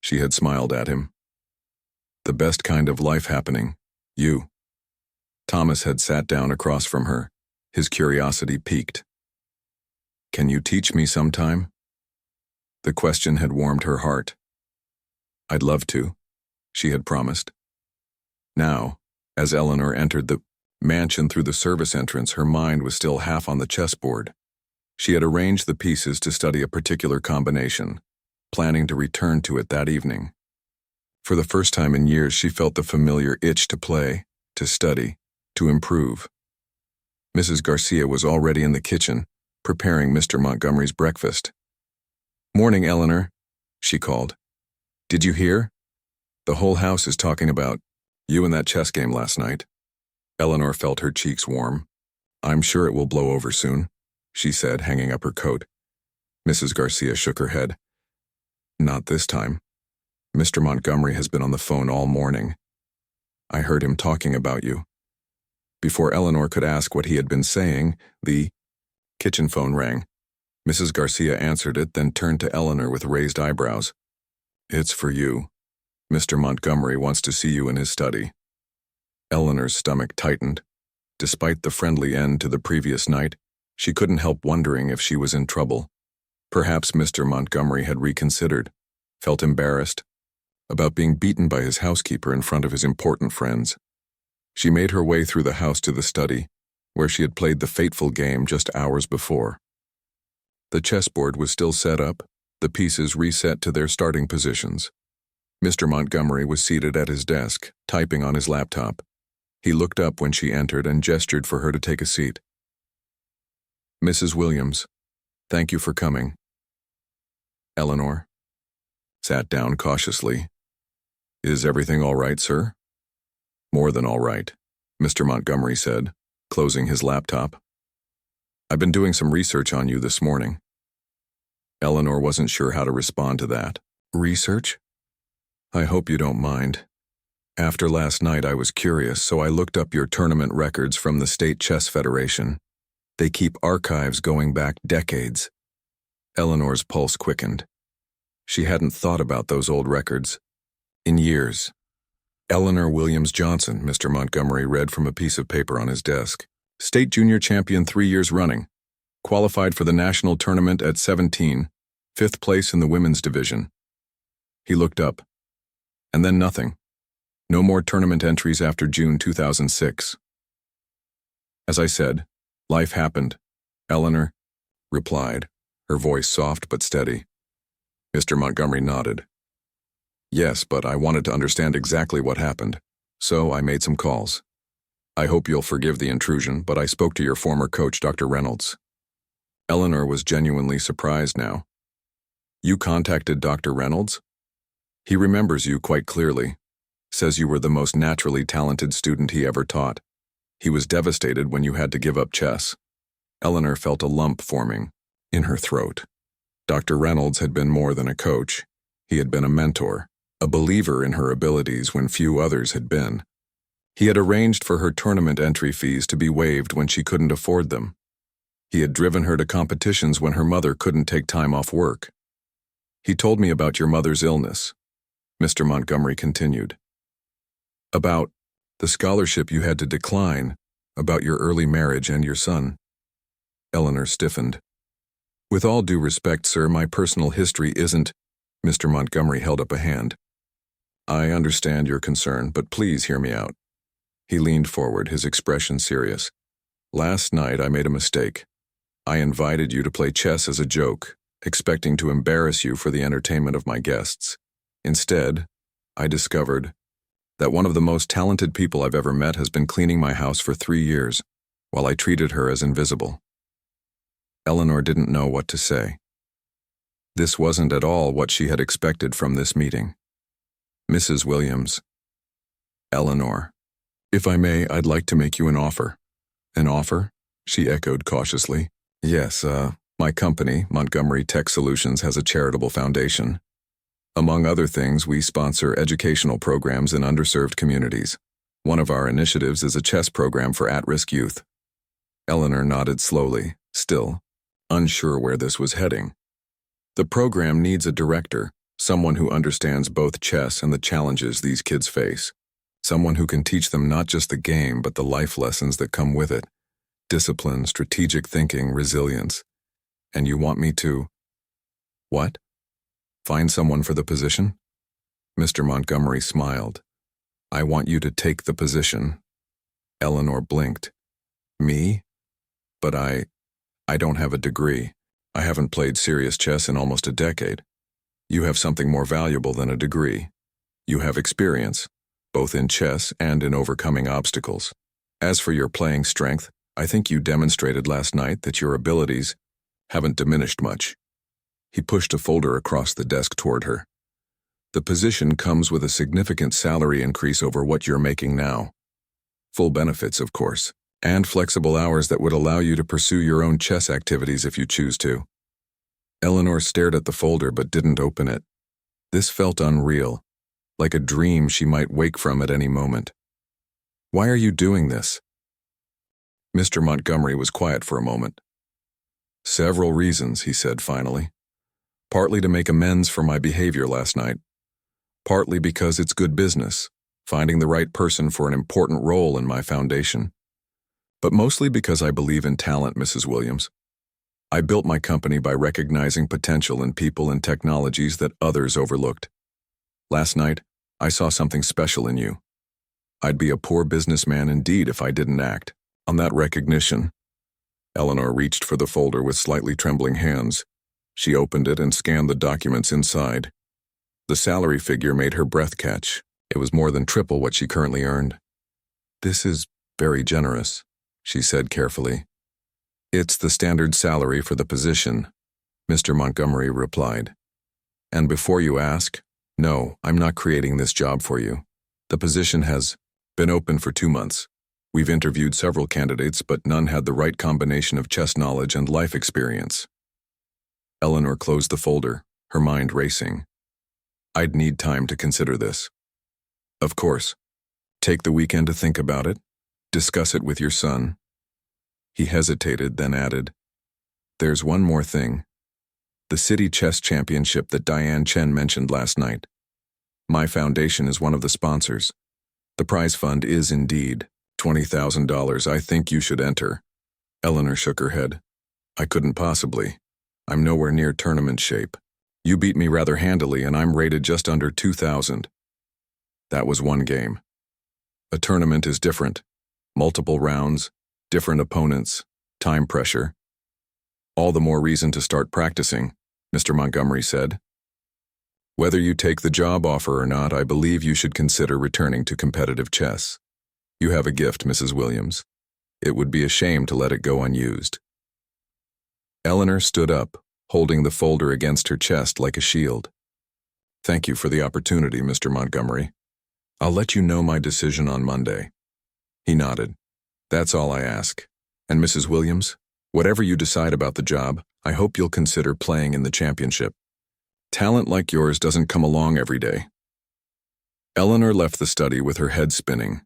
She had smiled at him. "The best kind of life happening, you." Thomas had sat down across from her, his curiosity piqued. "Can you teach me sometime?" The question had warmed her heart. "I'd love to," she had promised. Now, as Eleanor entered the mansion through the service entrance, her mind was still half on the chessboard. She had arranged the pieces to study a particular combination, planning to return to it that evening. For the first time in years, she felt the familiar itch to play, to study, to improve. Mrs. Garcia was already in the kitchen, preparing Mr. Montgomery's breakfast. "Morning, Eleanor," she called. "Did you hear? The whole house is talking about you and that chess game last night." Eleanor felt her cheeks warm. "I'm sure it will blow over soon," she said, hanging up her coat. Mrs. Garcia shook her head. "Not this time. Mr. Montgomery has been on the phone all morning. I heard him talking about you." Before Eleanor could ask what he had been saying, the kitchen phone rang. Mrs. Garcia answered it, then turned to Eleanor with raised eyebrows. "It's for you. Mr. Montgomery wants to see you in his study." Eleanor's stomach tightened. Despite the friendly end to the previous night, she couldn't help wondering if she was in trouble. Perhaps Mr. Montgomery had reconsidered, felt embarrassed about being beaten by his housekeeper in front of his important friends. She made her way through the house to the study, where she had played the fateful game just hours before. The chessboard was still set up, the pieces reset to their starting positions. Mr. Montgomery was seated at his desk, typing on his laptop. He looked up when she entered and gestured for her to take a seat. "Mrs. Williams, thank you for coming." Eleanor sat down cautiously. "Is everything all right, sir?" "More than all right," Mr. Montgomery said, closing his laptop. "I've been doing some research on you this morning." Eleanor wasn't sure how to respond to that. "Research? I hope you don't mind. After last night I was curious, so I looked up your tournament records from the State Chess Federation. They keep archives going back decades." Eleanor's pulse quickened. She hadn't thought about those old records in years. "Eleanor Williams Johnson," Mr. Montgomery read from a piece of paper on his desk. "State junior champion 3 years running. Qualified for the national tournament at 17, 5th place in the women's division." He looked up. And then nothing. No more tournament entries after June 2006. As I said, life happened. Eleanor replied, her voice soft but steady. Mr. Montgomery nodded. Yes, but I wanted to understand exactly what happened, so I made some calls. I hope you'll forgive the intrusion, but I spoke to your former coach, Dr. Reynolds. Eleanor was genuinely surprised now. You contacted Dr. Reynolds? He remembers you quite clearly. Says you were the most naturally talented student he ever taught. He was devastated when you had to give up chess. Eleanor felt a lump forming in her throat. Dr. Reynolds had been more than a coach. He had been a mentor, a believer in her abilities when few others had been. He had arranged for her tournament entry fees to be waived when she couldn't afford them. He had driven her to competitions when her mother couldn't take time off work. He told me about your mother's illness, Mr. Montgomery continued. About the scholarship you had to decline, about your early marriage and your son. Eleanor stiffened. With all due respect, sir, my personal history isn't— Mr. Montgomery held up a hand. I understand your concern, but please hear me out. He leaned forward, his expression serious. Last night I made a mistake. I invited you to play chess as a joke, expecting to embarrass you for the entertainment of my guests. Instead, I discovered that one of the most talented people I've ever met has been cleaning my house for 3 years, while I treated her as invisible. Eleanor didn't know what to say. This wasn't at all what she had expected from this meeting. Mrs. Williams. Eleanor. If I may, I'd like to make you an offer. An offer? She echoed cautiously. Yes, my company, Montgomery Tech Solutions, has a charitable foundation. Among other things, we sponsor educational programs in underserved communities. One of our initiatives is a chess program for at-risk youth. Eleanor nodded slowly, still unsure where this was heading. The program needs a director, someone who understands both chess and the challenges these kids face. Someone who can teach them not just the game, but the life lessons that come with it. Discipline, strategic thinking, resilience. And you want me to— What? Find someone for the position? Mr. Montgomery smiled. I want you to take the position. Eleanor blinked. Me? But I don't have a degree. I haven't played serious chess in almost a decade. You have something more valuable than a degree. You have experience, both in chess and in overcoming obstacles. As for your playing strength, I think you demonstrated last night that your abilities haven't diminished much. He pushed a folder across the desk toward her. The position comes with a significant salary increase over what you're making now. Full benefits, of course, and flexible hours that would allow you to pursue your own chess activities if you choose to. Eleanor stared at the folder but didn't open it. This felt unreal, like a dream she might wake from at any moment. Why are you doing this? Mr. Montgomery was quiet for a moment. Several reasons, he said finally. Partly to make amends for my behavior last night. Partly because it's good business, finding the right person for an important role in my foundation. But mostly because I believe in talent, Mrs. Williams. I built my company by recognizing potential in people and technologies that others overlooked. Last night, I saw something special in you. I'd be a poor businessman indeed if I didn't act on that recognition. Eleanor reached for the folder with slightly trembling hands. She opened it and scanned the documents inside. The salary figure made her breath catch. It was more than triple what she currently earned. This is very generous, she said carefully. It's the standard salary for the position, Mr. Montgomery replied. And before you ask, no, I'm not creating this job for you. The position has been open for 2 months. We've interviewed several candidates, but none had the right combination of chess knowledge and life experience. Eleanor closed the folder, her mind racing. I'd need time to consider this. Of course. Take the weekend to think about it. Discuss it with your son. He hesitated, then added, There's one more thing. The City Chess Championship that Diane Chen mentioned last night. My foundation is one of the sponsors. The prize fund is indeed $20,000. I think you should enter. Eleanor shook her head. I couldn't possibly. I'm nowhere near tournament shape. You beat me rather handily and I'm rated just under 2,000. That was one game. A tournament is different. Multiple rounds, Different opponents, time pressure. All the more reason to start practicing, Mr. Montgomery said. Whether you take the job offer or not, I believe you should consider returning to competitive chess. You have a gift, Mrs. Williams. It would be a shame to let it go unused. Eleanor stood up, holding the folder against her chest like a shield. Thank you for the opportunity, Mr. Montgomery. I'll let you know my decision on Monday. He nodded. That's all I ask. And Mrs. Williams, whatever you decide about the job, I hope you'll consider playing in the championship. Talent like yours doesn't come along every day. Eleanor left the study with her head spinning.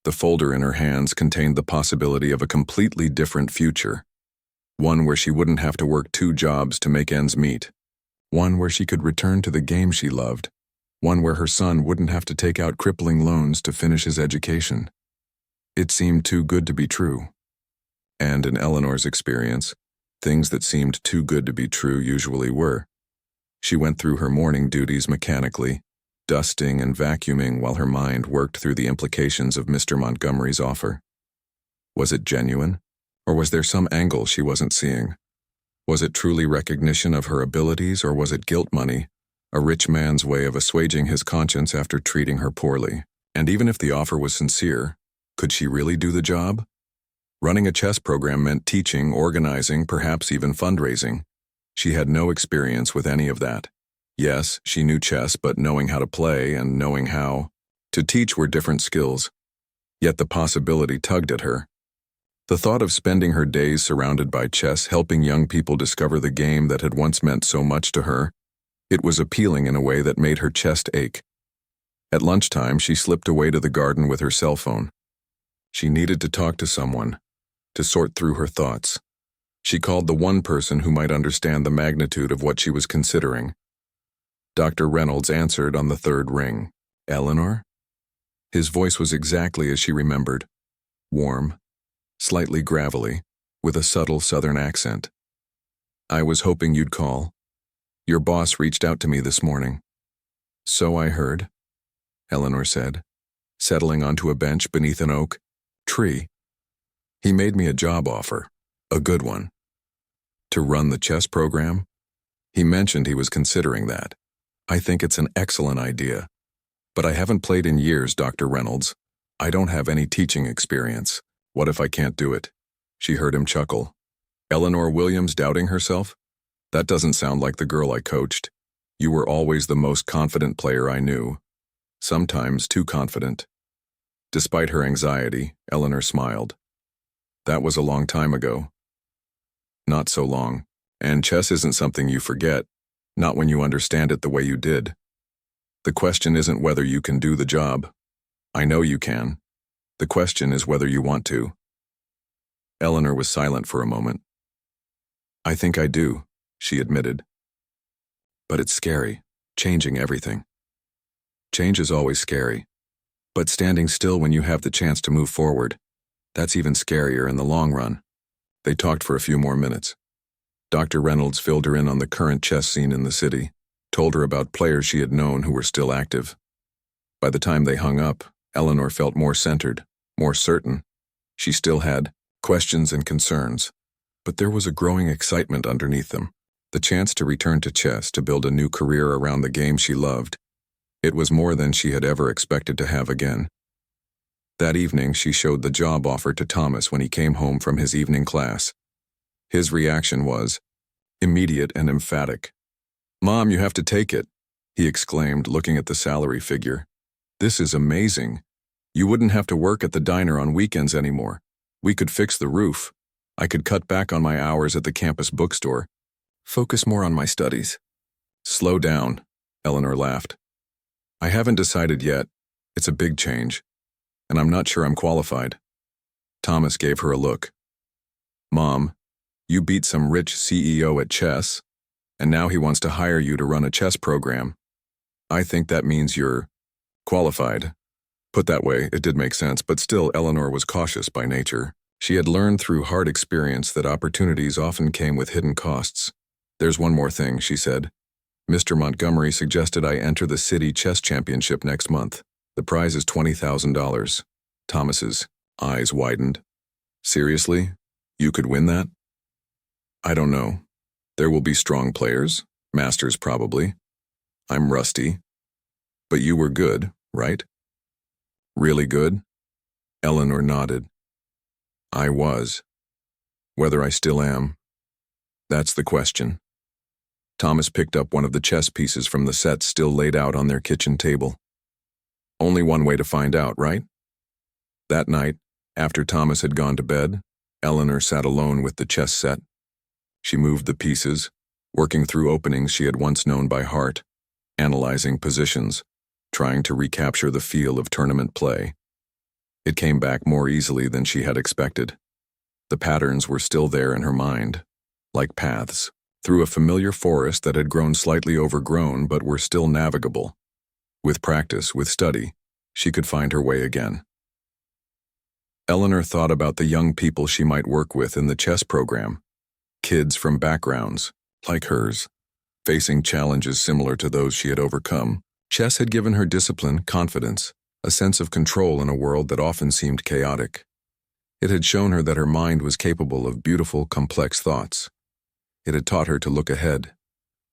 The folder in her hands contained the possibility of a completely different future. One where she wouldn't have to work 2 jobs to make ends meet. One where she could return to the game she loved. One where her son wouldn't have to take out crippling loans to finish his education. It seemed too good to be true. And in Eleanor's experience, things that seemed too good to be true usually were. She went through her morning duties mechanically, dusting and vacuuming while her mind worked through the implications of Mr. Montgomery's offer. Was it genuine, or was there some angle she wasn't seeing? Was it truly recognition of her abilities, or was it guilt money, a rich man's way of assuaging his conscience after treating her poorly? And even if the offer was sincere, could she really do the job? Running a chess program meant teaching, organizing, perhaps even fundraising. She had no experience with any of that. Yes, she knew chess, but knowing how to play and knowing how to teach were different skills. Yet the possibility tugged at her. The thought of spending her days surrounded by chess, helping young people discover the game that had once meant so much to her, it was appealing in a way that made her chest ache. At lunchtime, she slipped away to the garden with her cell phone. She needed to talk to someone, to sort through her thoughts. She called the one person who might understand the magnitude of what she was considering. Dr. Reynolds answered on the 3rd ring. Eleanor? His voice was exactly as she remembered. Warm, slightly gravelly, with a subtle southern accent. I was hoping you'd call. Your boss reached out to me this morning. So I heard, Eleanor said, settling onto a bench beneath an oak tree. He made me a job offer, a good one. To run the chess program? He mentioned he was considering that. I think it's an excellent idea. But I haven't played in years, Dr. Reynolds. I don't have any teaching experience. What if I can't do it? She heard him chuckle. Eleanor Williams doubting herself? That doesn't sound like the girl I coached. You were always the most confident player I knew. Sometimes too confident. Despite her anxiety, Eleanor smiled. That was a long time ago. Not so long. And chess isn't something you forget, not when you understand it the way you did. The question isn't whether you can do the job. I know you can. The question is whether you want to. Eleanor was silent for a moment. I think I do, she admitted. But it's scary, changing everything. Change is always scary. But standing still when you have the chance to move forward, that's even scarier in the long run. They talked for a few more minutes. Dr. Reynolds filled her in on the current chess scene in the city, told her about players she had known who were still active. By the time they hung up, Eleanor felt more centered, more certain. She still had questions and concerns, but there was a growing excitement underneath them. The chance to return to chess, to build a new career around the game she loved. It was more than she had ever expected to have again. That evening, she showed the job offer to Thomas when he came home from his evening class. His reaction was immediate and emphatic. "Mom, you have to take it," he exclaimed, looking at the salary figure. "This is amazing. You wouldn't have to work at the diner on weekends anymore. We could fix the roof. I could cut back on my hours at the campus bookstore. Focus more on my studies." "Slow down," Eleanor laughed. "I haven't decided yet. It's a big change. And I'm not sure I'm qualified." Thomas gave her a look. "Mom, you beat some rich CEO at chess, and now he wants to hire you to run a chess program. I think that means you're qualified." Put that way, it did make sense, but still Eleanor was cautious by nature. She had learned through hard experience that opportunities often came with hidden costs. "There's one more thing," she said. "Mr. Montgomery suggested I enter the city chess championship next month. The prize is $20,000. Thomas's eyes widened. Seriously? You could win that? I don't know. There will be strong players, masters probably. I'm rusty. But you were good, right? Really good? Eleanor nodded. I was. Whether I still am? That's the question. Thomas picked up one of the chess pieces from the set still laid out on their kitchen table. Only one way to find out, right? That night, after Thomas had gone to bed, Eleanor sat alone with the chess set. She moved the pieces, working through openings she had once known by heart, analyzing positions, trying to recapture the feel of tournament play. It came back more easily than she had expected. The patterns were still there in her mind, like paths, through a familiar forest that had grown slightly overgrown but were still navigable. With practice, with study, she could find her way again. Eleanor thought about the young people she might work with in the chess program, kids from backgrounds, like hers, facing challenges similar to those she had overcome. Chess had given her discipline, confidence, a sense of control in a world that often seemed chaotic. It had shown her that her mind was capable of beautiful, complex thoughts. It had taught her to look ahead,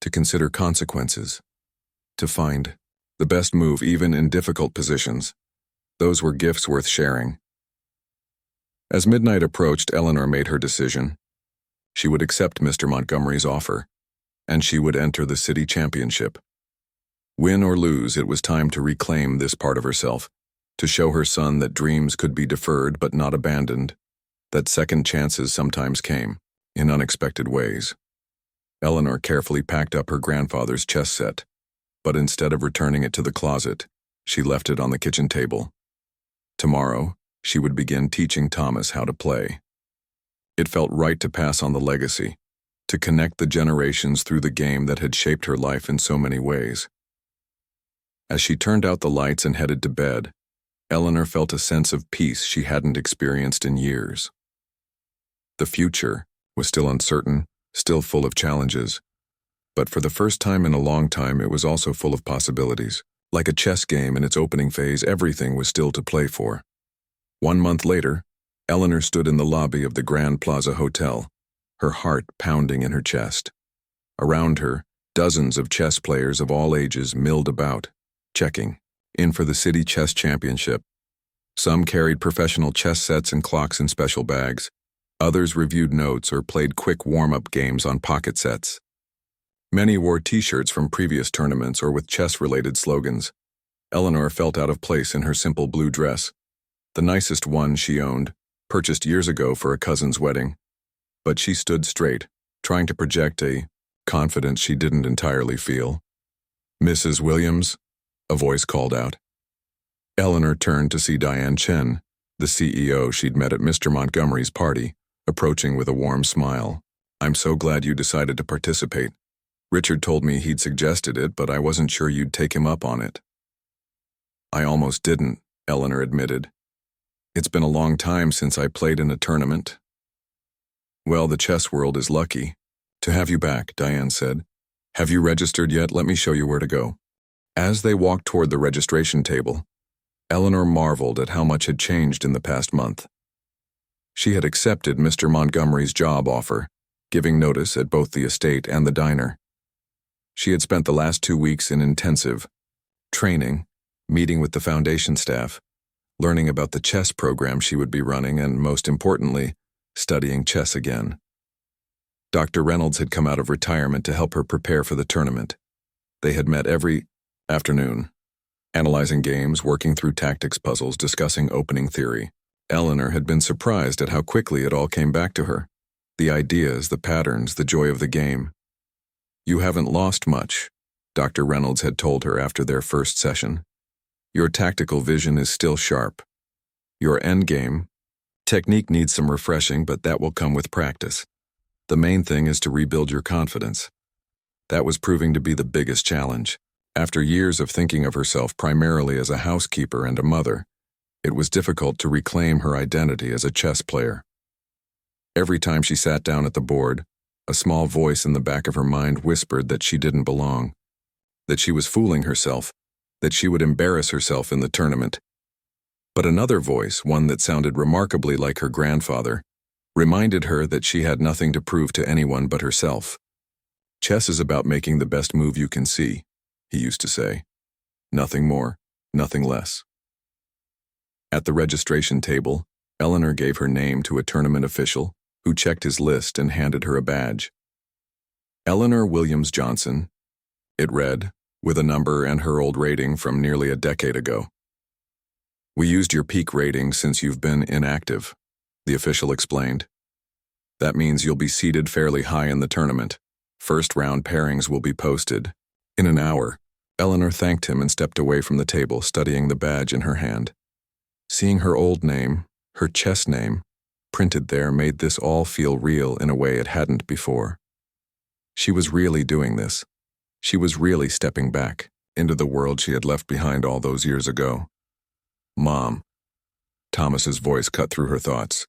to consider consequences, to find the best move even in difficult positions. Those were gifts worth sharing. As midnight approached, Eleanor made her decision. She would accept Mr. Montgomery's offer, and she would enter the city championship. Win or lose, it was time to reclaim this part of herself, to show her son that dreams could be deferred but not abandoned, that second chances sometimes came, in unexpected ways. Eleanor carefully packed up her grandfather's chess set, but instead of returning it to the closet, she left it on the kitchen table. Tomorrow, she would begin teaching Thomas how to play. It felt right to pass on the legacy, to connect the generations through the game that had shaped her life in so many ways. As she turned out the lights and headed to bed, Eleanor felt a sense of peace she hadn't experienced in years. The future was still uncertain, still full of challenges, but for the first time in a long time it was also full of possibilities. Like a chess game in its opening phase, everything was still to play for. 1 month later, Eleanor stood in the lobby of the Grand Plaza Hotel, her heart pounding in her chest. Around her, dozens of chess players of all ages milled about, checking in for the city chess championship. Some carried professional chess sets and clocks in special bags. Others reviewed notes or played quick warm-up games on pocket sets. Many wore t-shirts from previous tournaments or with chess-related slogans. Eleanor felt out of place in her simple blue dress, the nicest one she owned, purchased years ago for a cousin's wedding. But she stood straight, trying to project a confidence she didn't entirely feel. "Mrs. Williams?" a voice called out. Eleanor turned to see Diane Chen, the CEO she'd met at Mr. Montgomery's party, approaching with a warm smile. "I'm so glad you decided to participate. Richard told me he'd suggested it, but I wasn't sure you'd take him up on it." "I almost didn't," Eleanor admitted. "It's been a long time since I played in a tournament." "Well, the chess world is lucky to have you back," Diane said. "Have you registered yet? Let me show you where to go." As they walked toward the registration table, Eleanor marveled at how much had changed in the past month. She had accepted Mr. Montgomery's job offer, giving notice at both the estate and the diner. She had spent the last 2 weeks in intensive training, meeting with the foundation staff, learning about the chess program she would be running, and most importantly, studying chess again. Dr. Reynolds had come out of retirement to help her prepare for the tournament. They had met every afternoon, analyzing games, working through tactics puzzles, discussing opening theory. Eleanor had been surprised at how quickly it all came back to her. The ideas, the patterns, the joy of the game. "You haven't lost much," Dr. Reynolds had told her after their first session. "Your tactical vision is still sharp. Your endgame technique needs some refreshing, but that will come with practice. The main thing is to rebuild your confidence." That was proving to be the biggest challenge. After years of thinking of herself primarily as a housekeeper and a mother, it was difficult to reclaim her identity as a chess player. Every time she sat down at the board, a small voice in the back of her mind whispered that she didn't belong, that she was fooling herself, that she would embarrass herself in the tournament. But another voice, one that sounded remarkably like her grandfather, reminded her that she had nothing to prove to anyone but herself. Chess is about making the best move you can see, he used to say. Nothing more, nothing less. At the registration table, Eleanor gave her name to a tournament official, who checked his list and handed her a badge. Eleanor Williams Johnson, it read, with a number and her old rating from nearly a decade ago. We used your peak rating since you've been inactive, the official explained. That means you'll be seated fairly high in the tournament. First-round pairings will be posted. In an hour, Eleanor thanked him and stepped away from the table, studying the badge in her hand. Seeing her old name, her chess name, printed there made this all feel real in a way it hadn't before. She was really doing this. She was really stepping back into the world she had left behind all those years ago. Mom. Thomas's voice cut through her thoughts.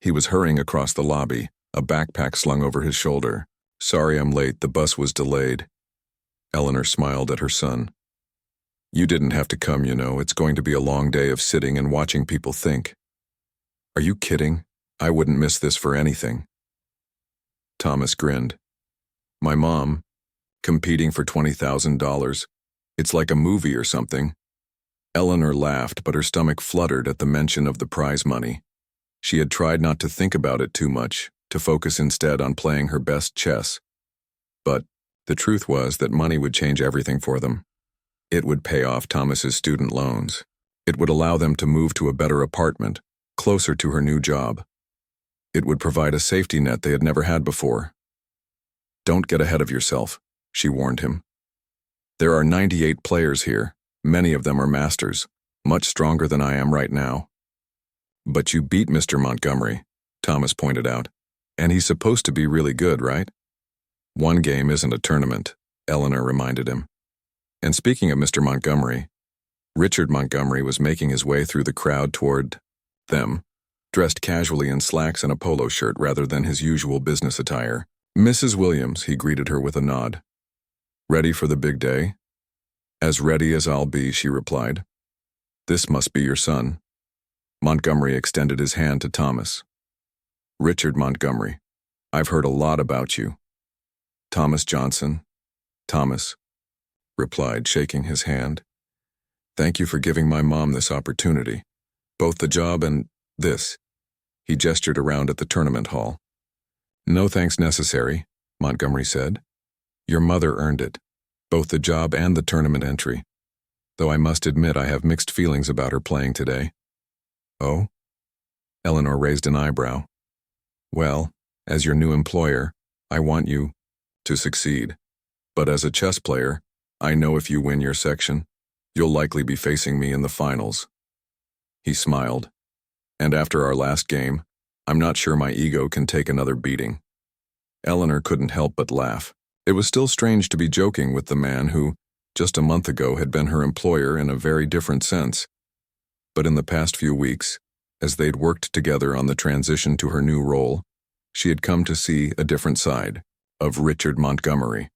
He was hurrying across the lobby, a backpack slung over his shoulder. Sorry I'm late, the bus was delayed. Eleanor smiled at her son. You didn't have to come, you know. It's going to be a long day of sitting and watching people think. Are you kidding? I wouldn't miss this for anything. Thomas grinned. My mom, competing for $20,000. It's like a movie or something. Eleanor laughed, but her stomach fluttered at the mention of the prize money. She had tried not to think about it too much, to focus instead on playing her best chess. But the truth was that money would change everything for them. It would pay off Thomas's student loans. It would allow them to move to a better apartment, closer to her new job. It would provide a safety net they had never had before. Don't get ahead of yourself, she warned him. There are 98 players here. Many of them are masters, much stronger than I am right now. But you beat Mr. Montgomery, Thomas pointed out, and he's supposed to be really good, right? One game isn't a tournament, Eleanor reminded him. And speaking of Mr. Montgomery, Richard Montgomery was making his way through the crowd toward them, dressed casually in slacks and a polo shirt rather than his usual business attire. Mrs. Williams, he greeted her with a nod. Ready for the big day? As ready as I'll be, she replied. This must be your son. Montgomery extended his hand to Thomas. Richard Montgomery, I've heard a lot about you. Thomas Johnson. Thomas replied, shaking his hand. Thank you for giving my mom this opportunity. Both the job and this. He gestured around at the tournament hall. No thanks necessary, Montgomery said. Your mother earned it, both the job and the tournament entry. Though I must admit I have mixed feelings about her playing today. Oh? Eleanor raised an eyebrow. Well, as your new employer, I want you to succeed. But as a chess player, I know if you win your section, you'll likely be facing me in the finals. He smiled. And after our last game, I'm not sure my ego can take another beating. Eleanor couldn't help but laugh. It was still strange to be joking with the man who, just a month ago, had been her employer in a very different sense. But in the past few weeks, as they'd worked together on the transition to her new role, she had come to see a different side of Richard Montgomery.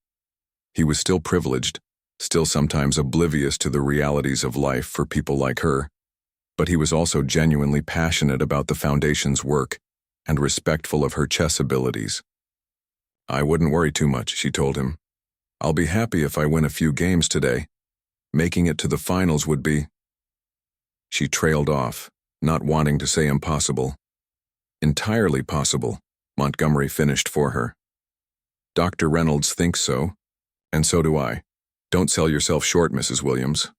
He was still privileged, still sometimes oblivious to the realities of life for people like her, but he was also genuinely passionate about the Foundation's work and respectful of her chess abilities. I wouldn't worry too much, she told him. I'll be happy if I win a few games today. Making it to the finals would be... She trailed off, not wanting to say impossible. Entirely possible, Montgomery finished for her. Dr. Reynolds thinks so, and so do I. Don't sell yourself short, Mrs. Williams.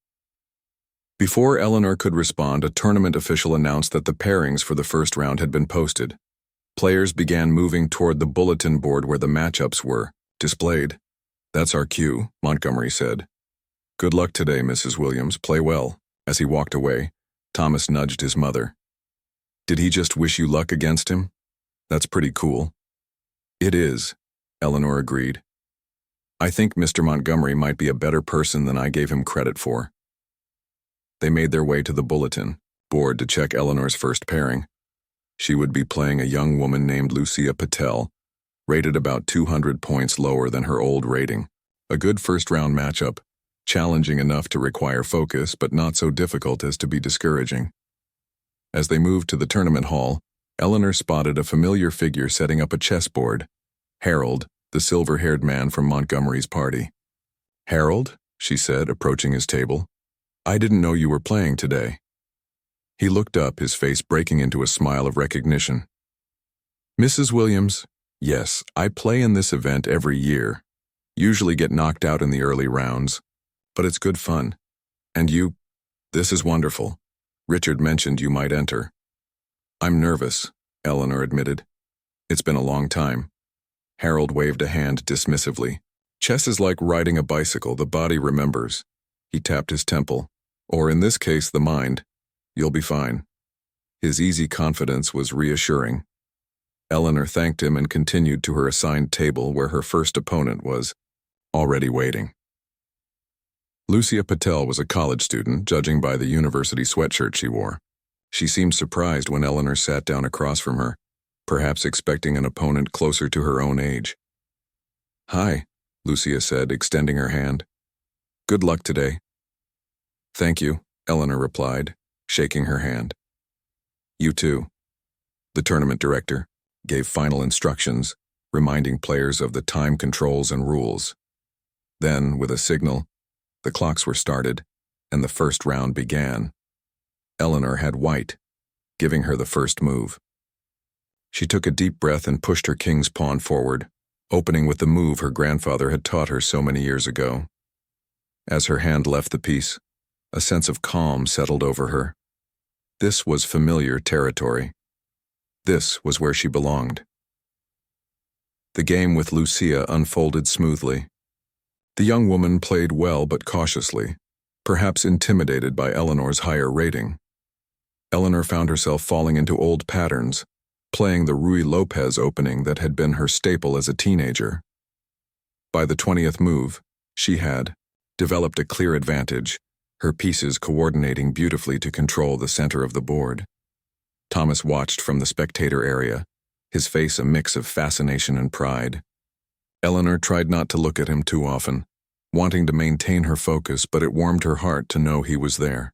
Before Eleanor could respond, a tournament official announced that the pairings for the first round had been posted. Players began moving toward the bulletin board where the matchups were displayed. That's our cue, Montgomery said. Good luck today, Mrs. Williams. Play well. As he walked away, Thomas nudged his mother. Did he just wish you luck against him? That's pretty cool. It is, Eleanor agreed. I think Mr. Montgomery might be a better person than I gave him credit for. They made their way to the bulletin board to check Eleanor's first pairing. She would be playing a young woman named Lucia Patel, rated about 200 points lower than her old rating. A good first-round matchup, challenging enough to require focus but not so difficult as to be discouraging. As they moved to the tournament hall, Eleanor spotted a familiar figure setting up a chessboard. Harold, the silver-haired man from Montgomery's party. "Harold," she said, approaching his table. "I didn't know you were playing today." He looked up, his face breaking into a smile of recognition. "Mrs. Williams, yes, I play in this event every year. Usually get knocked out in the early rounds, but it's good fun. And you? This is wonderful. Richard mentioned you might enter." "I'm nervous," Eleanor admitted. "It's been a long time." Harold waved a hand dismissively. "Chess is like riding a bicycle, the body remembers." He tapped his temple. "Or in this case, the mind. You'll be fine." His easy confidence was reassuring. Eleanor thanked him and continued to her assigned table where her first opponent was already waiting. Lucia Patel was a college student, judging by the university sweatshirt she wore. She seemed surprised when Eleanor sat down across from her, perhaps expecting an opponent closer to her own age. "Hi," Lucia said, extending her hand. "Good luck today." "Thank you," Eleanor replied, shaking her hand. "You too." The tournament director gave final instructions, reminding players of the time controls and rules. Then, with a signal, the clocks were started, and the first round began. Eleanor had white, giving her the first move. She took a deep breath and pushed her king's pawn forward, opening with the move her grandfather had taught her so many years ago. As her hand left the piece, a sense of calm settled over her. This was familiar territory. This was where she belonged. The game with Lucia unfolded smoothly. The young woman played well but cautiously, perhaps intimidated by Eleanor's higher rating. Eleanor found herself falling into old patterns, playing the Ruy Lopez opening that had been her staple as a teenager. By the 20th move, she had developed a clear advantage, her pieces coordinating beautifully to control the center of the board. Thomas watched from the spectator area, his face a mix of fascination and pride. Eleanor tried not to look at him too often, wanting to maintain her focus, but it warmed her heart to know he was there.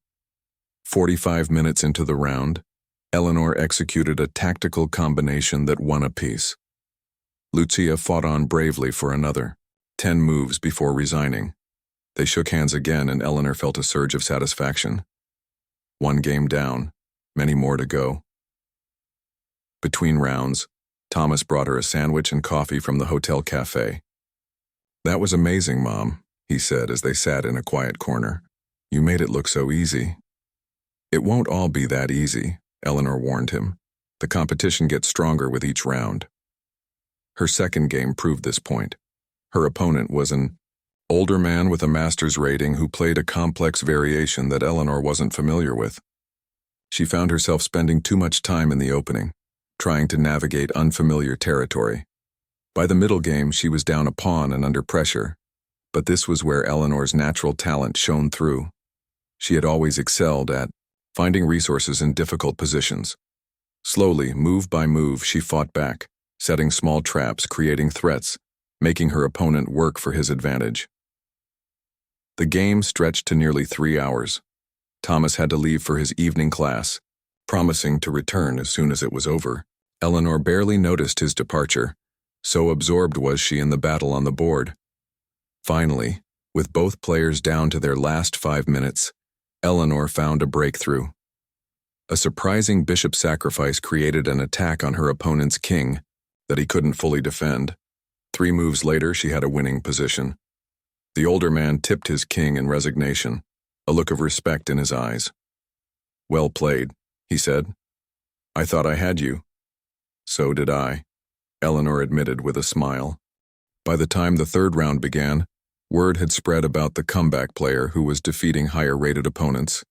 45 minutes into the round, Eleanor executed a tactical combination that won a piece. Lucia fought on bravely for another, 10 moves before resigning. They shook hands again, and Eleanor felt a surge of satisfaction. One game down, many more to go. Between rounds, Thomas brought her a sandwich and coffee from the hotel cafe. "That was amazing, Mom," he said as they sat in a quiet corner. "You made it look so easy." "It won't all be that easy," Eleanor warned him. "The competition gets stronger with each round." Her second game proved this point. Her opponent was an older man with a master's rating who played a complex variation that Eleanor wasn't familiar with. She found herself spending too much time in the opening, trying to navigate unfamiliar territory. By the middle game, she was down a pawn and under pressure, but this was where Eleanor's natural talent shone through. She had always excelled at finding resources in difficult positions. Slowly, move by move, she fought back, setting small traps, creating threats, making her opponent work for his advantage. The game stretched to nearly 3 hours. Thomas had to leave for his evening class, promising to return as soon as it was over. Eleanor barely noticed his departure, so absorbed was she in the battle on the board. Finally, with both players down to their last 5 minutes, Eleanor found a breakthrough. A surprising bishop sacrifice created an attack on her opponent's king that he couldn't fully defend. 3 moves later, she had a winning position. The older man tipped his king in resignation, a look of respect in his eyes. "Well played," he said. "I thought I had you." "So did I," Eleanor admitted with a smile. By the time the third round began, word had spread about the comeback player who was defeating higher-rated opponents.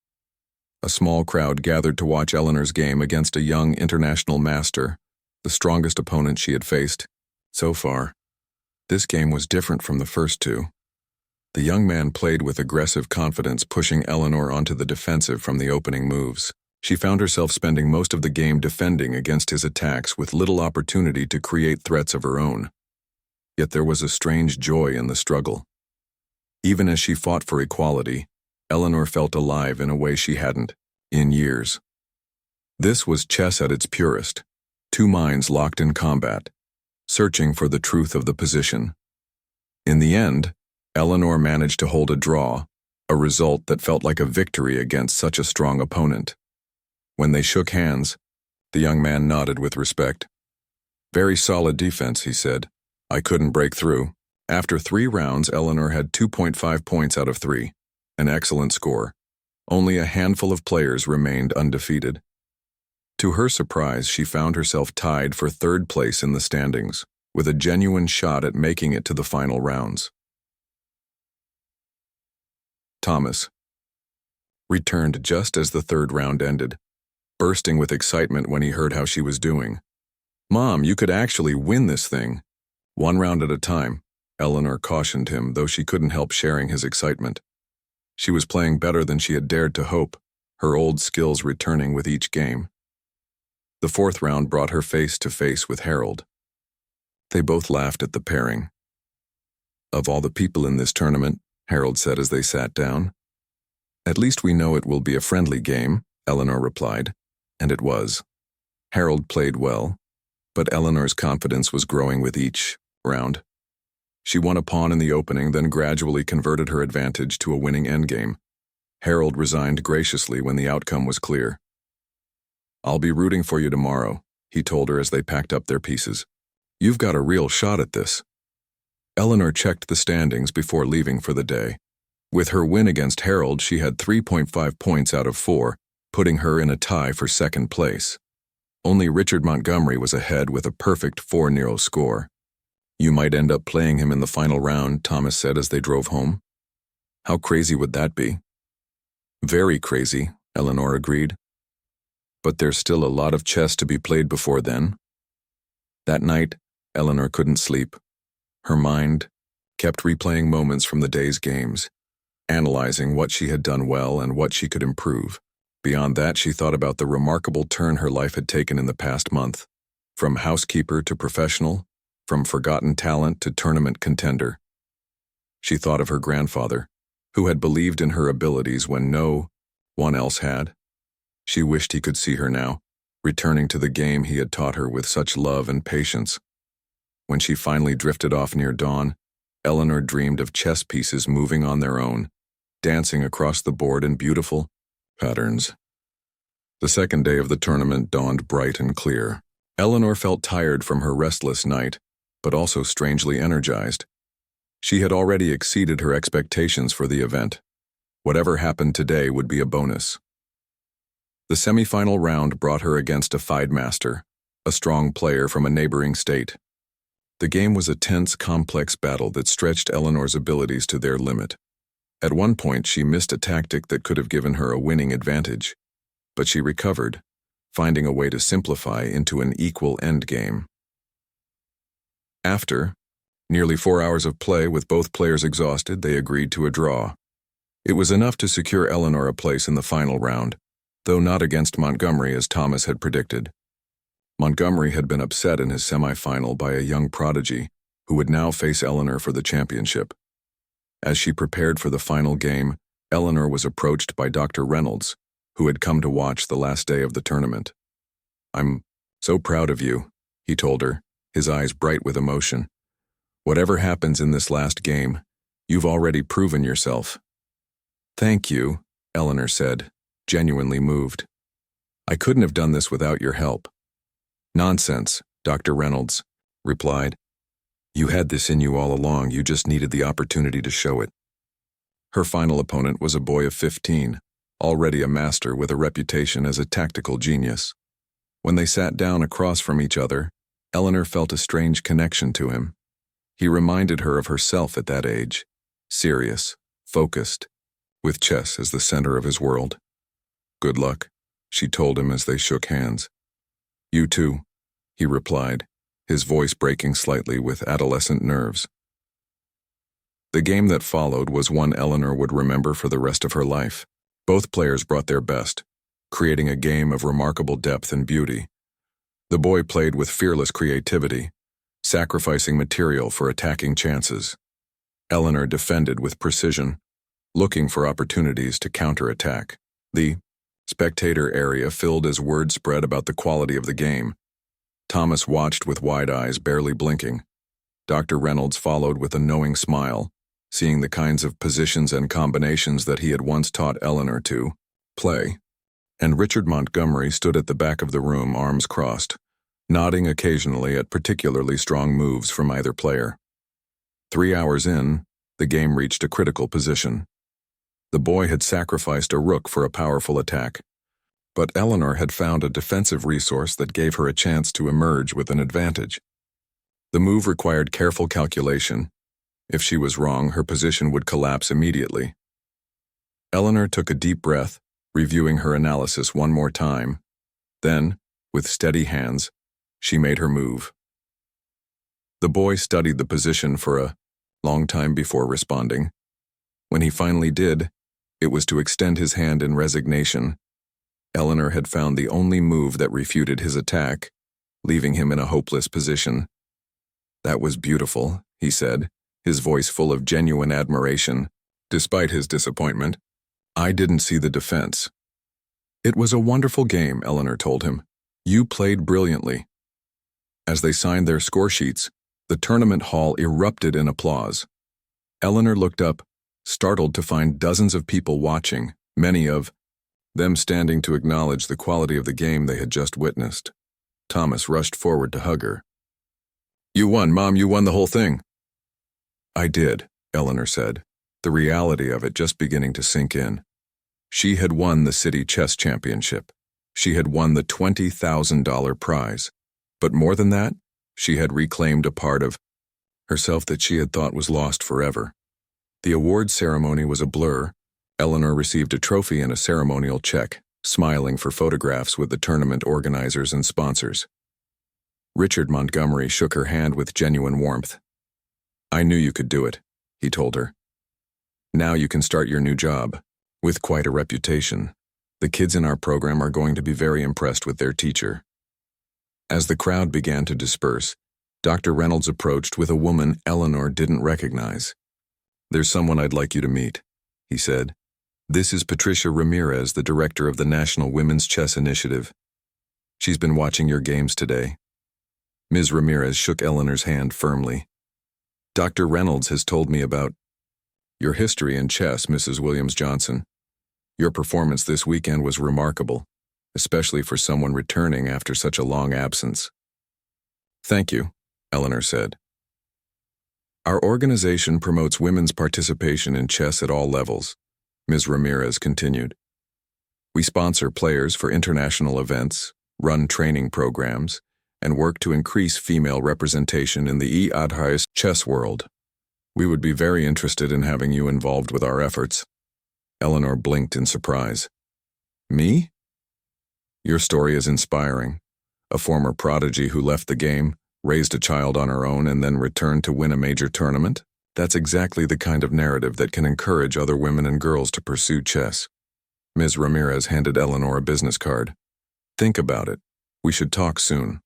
A small crowd gathered to watch Eleanor's game against a young international master, the strongest opponent she had faced so far. This game was different from the first 2. The young man played with aggressive confidence, pushing Eleanor onto the defensive from the opening moves. She found herself spending most of the game defending against his attacks with little opportunity to create threats of her own. Yet there was a strange joy in the struggle. Even as she fought for equality, Eleanor felt alive in a way she hadn't in years. This was chess at its purest, two minds locked in combat, searching for the truth of the position. In the end, Eleanor managed to hold a draw, a result that felt like a victory against such a strong opponent. When they shook hands, the young man nodded with respect. "Very solid defense," he said. "I couldn't break through." After 3 rounds, Eleanor had 2.5 points out of 3, an excellent score. Only a handful of players remained undefeated. To her surprise, she found herself tied for 3rd place in the standings, with a genuine shot at making it to the final rounds. Thomas returned just as the 3rd round ended, bursting with excitement when he heard how she was doing. "Mom, you could actually win this thing." "1 round at a time," Eleanor cautioned him, though she couldn't help sharing his excitement. She was playing better than she had dared to hope, her old skills returning with each game. The 4th round brought her face to face with Harold. They both laughed at the pairing. "Of all the people in this tournament," Harold said as they sat down. "At least we know it will be a friendly game," Eleanor replied, and it was. Harold played well, but Eleanor's confidence was growing with each round. She won a pawn in the opening, then gradually converted her advantage to a winning endgame. Harold resigned graciously when the outcome was clear. "I'll be rooting for you tomorrow," he told her as they packed up their pieces. "You've got a real shot at this." Eleanor checked the standings before leaving for the day. With her win against Harold, she had 3.5 points out of 4, putting her in a tie for 2nd place. Only Richard Montgomery was ahead with a perfect 4-0 score. "You might end up playing him in the final round," Thomas said as they drove home. "How crazy would that be?" "Very crazy," Eleanor agreed. "But there's still a lot of chess to be played before then." That night, Eleanor couldn't sleep. Her mind kept replaying moments from the day's games, analyzing what she had done well and what she could improve. Beyond that, she thought about the remarkable turn her life had taken in the past month, from housekeeper to professional, from forgotten talent to tournament contender. She thought of her grandfather, who had believed in her abilities when no one else had. She wished he could see her now, returning to the game he had taught her with such love and patience. When she finally drifted off near dawn, Eleanor dreamed of chess pieces moving on their own, dancing across the board in beautiful patterns. The 2nd day of the tournament dawned bright and clear. Eleanor felt tired from her restless night, but also strangely energized. She had already exceeded her expectations for the event. Whatever happened today would be a bonus. The semifinal round brought her against a Fidemaster, a strong player from a neighboring state. The game was a tense, complex battle that stretched Eleanor's abilities to their limit. At one point, she missed a tactic that could have given her a winning advantage, but she recovered, finding a way to simplify into an equal endgame. After nearly 4 hours of play with both players exhausted, they agreed to a draw. It was enough to secure Eleanor a place in the final round, though not against Montgomery as Thomas had predicted. Montgomery had been upset in his semifinal by a young prodigy who would now face Eleanor for the championship. As she prepared for the final game, Eleanor was approached by Dr. Reynolds, who had come to watch the last day of the tournament. "I'm so proud of you," he told her, his eyes bright with emotion. "Whatever happens in this last game, you've already proven yourself." "Thank you," Eleanor said, genuinely moved. "I couldn't have done this without your help." "Nonsense," Dr. Reynolds replied. "You had this in you all along, you just needed the opportunity to show it." Her final opponent was a boy of 15, already a master with a reputation as a tactical genius. When they sat down across from each other, Eleanor felt a strange connection to him. He reminded her of herself at that age, serious, focused, with chess as the center of his world. "Good luck," she told him as they shook hands. "You too," he replied, his voice breaking slightly with adolescent nerves. The game that followed was one Eleanor would remember for the rest of her life. Both players brought their best, creating a game of remarkable depth and beauty. The boy played with fearless creativity, sacrificing material for attacking chances. Eleanor defended with precision, looking for opportunities to counterattack. The Spectator area filled as word spread about the quality of the game. Thomas watched with wide eyes, barely blinking. Dr. Reynolds followed with a knowing smile, seeing the kinds of positions and combinations that he had once taught Eleanor to play. And Richard Montgomery stood at the back of the room, arms crossed, nodding occasionally at particularly strong moves from either player. 3 hours in, the game reached a critical position. The boy had sacrificed a rook for a powerful attack, but Eleanor had found a defensive resource that gave her a chance to emerge with an advantage. The move required careful calculation. If she was wrong, her position would collapse immediately. Eleanor took a deep breath, reviewing her analysis one more time. Then, with steady hands, she made her move. The boy studied the position for a long time before responding. When he finally did, it was to extend his hand in resignation. Eleanor had found the only move that refuted his attack, leaving him in a hopeless position. "That was beautiful," he said, his voice full of genuine admiration, despite his disappointment. "I didn't see the defense." "It was a wonderful game," Eleanor told him. "You played brilliantly." As they signed their score sheets, the tournament hall erupted in applause. Eleanor looked up, startled to find dozens of people watching, many of them standing to acknowledge the quality of the game they had just witnessed. Thomas rushed forward to hug her. "You won, Mom, you won the whole thing." "I did," Eleanor said, the reality of it just beginning to sink in. She had won the city chess championship. She had won the $20,000 prize. But more than that, she had reclaimed a part of herself that she had thought was lost forever. The awards ceremony was a blur. Eleanor received a trophy and a ceremonial check, smiling for photographs with the tournament organizers and sponsors. Richard Montgomery shook her hand with genuine warmth. "I knew you could do it," he told her. "Now you can start your new job, with quite a reputation. The kids in our program are going to be very impressed with their teacher." As the crowd began to disperse, Dr. Reynolds approached with a woman Eleanor didn't recognize. "There's someone I'd like you to meet," he said. "This is Patricia Ramirez, the director of the National Women's Chess Initiative. She's been watching your games today." Ms. Ramirez shook Eleanor's hand firmly. "Dr. Reynolds has told me about your history in chess, Mrs. Williams-Johnson. Your performance this weekend was remarkable, especially for someone returning after such a long absence." "Thank you," Eleanor said. "Our organization promotes women's participation in chess at all levels," Ms. Ramirez continued. "We sponsor players for international events, run training programs, and work to increase female representation in the adhis chess world. We would be very interested in having you involved with our efforts." Eleanor blinked in surprise. "Me?" "Your story is inspiring. A former prodigy who left the game, raised a child on her own, and then returned to win a major tournament? That's exactly the kind of narrative that can encourage other women and girls to pursue chess." Ms. Ramirez handed Eleanor a business card. "Think about it. We should talk soon."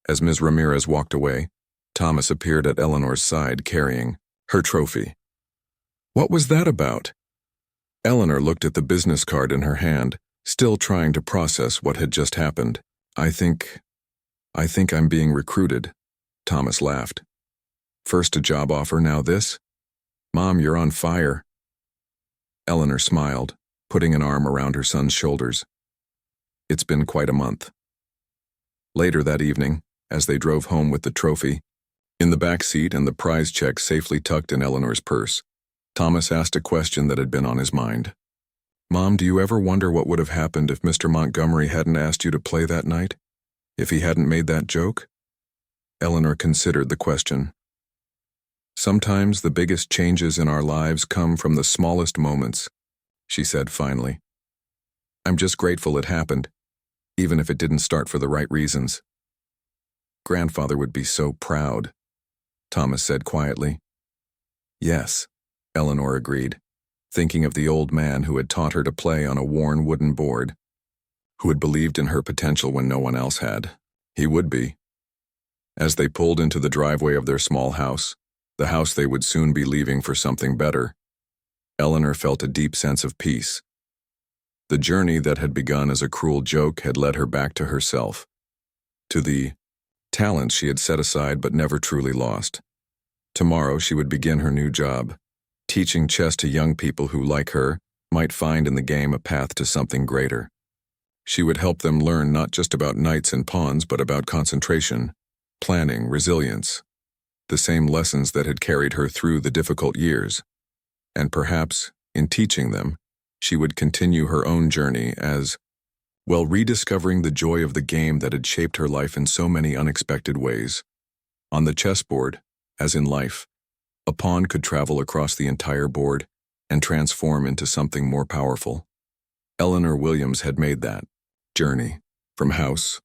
As Ms. Ramirez walked away, Thomas appeared at Eleanor's side carrying her trophy. "What was that about?" Eleanor looked at the business card in her hand, still trying to process what had just happened. I think I'm being recruited," Thomas laughed. "First a job offer, now this? Mom, you're on fire." Eleanor smiled, putting an arm around her son's shoulders. "It's been quite a month." Later that evening, as they drove home with the trophy, in the back seat and the prize check safely tucked in Eleanor's purse, Thomas asked a question that had been on his mind. "Mom, do you ever wonder what would have happened if Mr. Montgomery hadn't asked you to play that night? If he hadn't made that joke?" Eleanor considered the question. "Sometimes the biggest changes in our lives come from the smallest moments," she said finally. "I'm just grateful it happened, even if it didn't start for the right reasons." "Grandfather would be so proud," Thomas said quietly. "Yes," Eleanor agreed, thinking of the old man who had taught her to play on a worn wooden board, who had believed in her potential when no one else had. He would be. As they pulled into the driveway of their small house, the house they would soon be leaving for something better, Eleanor felt a deep sense of peace. The journey that had begun as a cruel joke had led her back to herself, to the talents she had set aside but never truly lost. Tomorrow she would begin her new job, teaching chess to young people who, like her, might find in the game a path to something greater. She would help them learn not just about knights and pawns, but about concentration, planning, resilience, the same lessons that had carried her through the difficult years. And perhaps, in teaching them, she would continue her own journey as, well, rediscovering the joy of the game that had shaped her life in so many unexpected ways. On the chessboard, as in life, a pawn could travel across the entire board and transform into something more powerful. Eleanor Williams had made that journey from house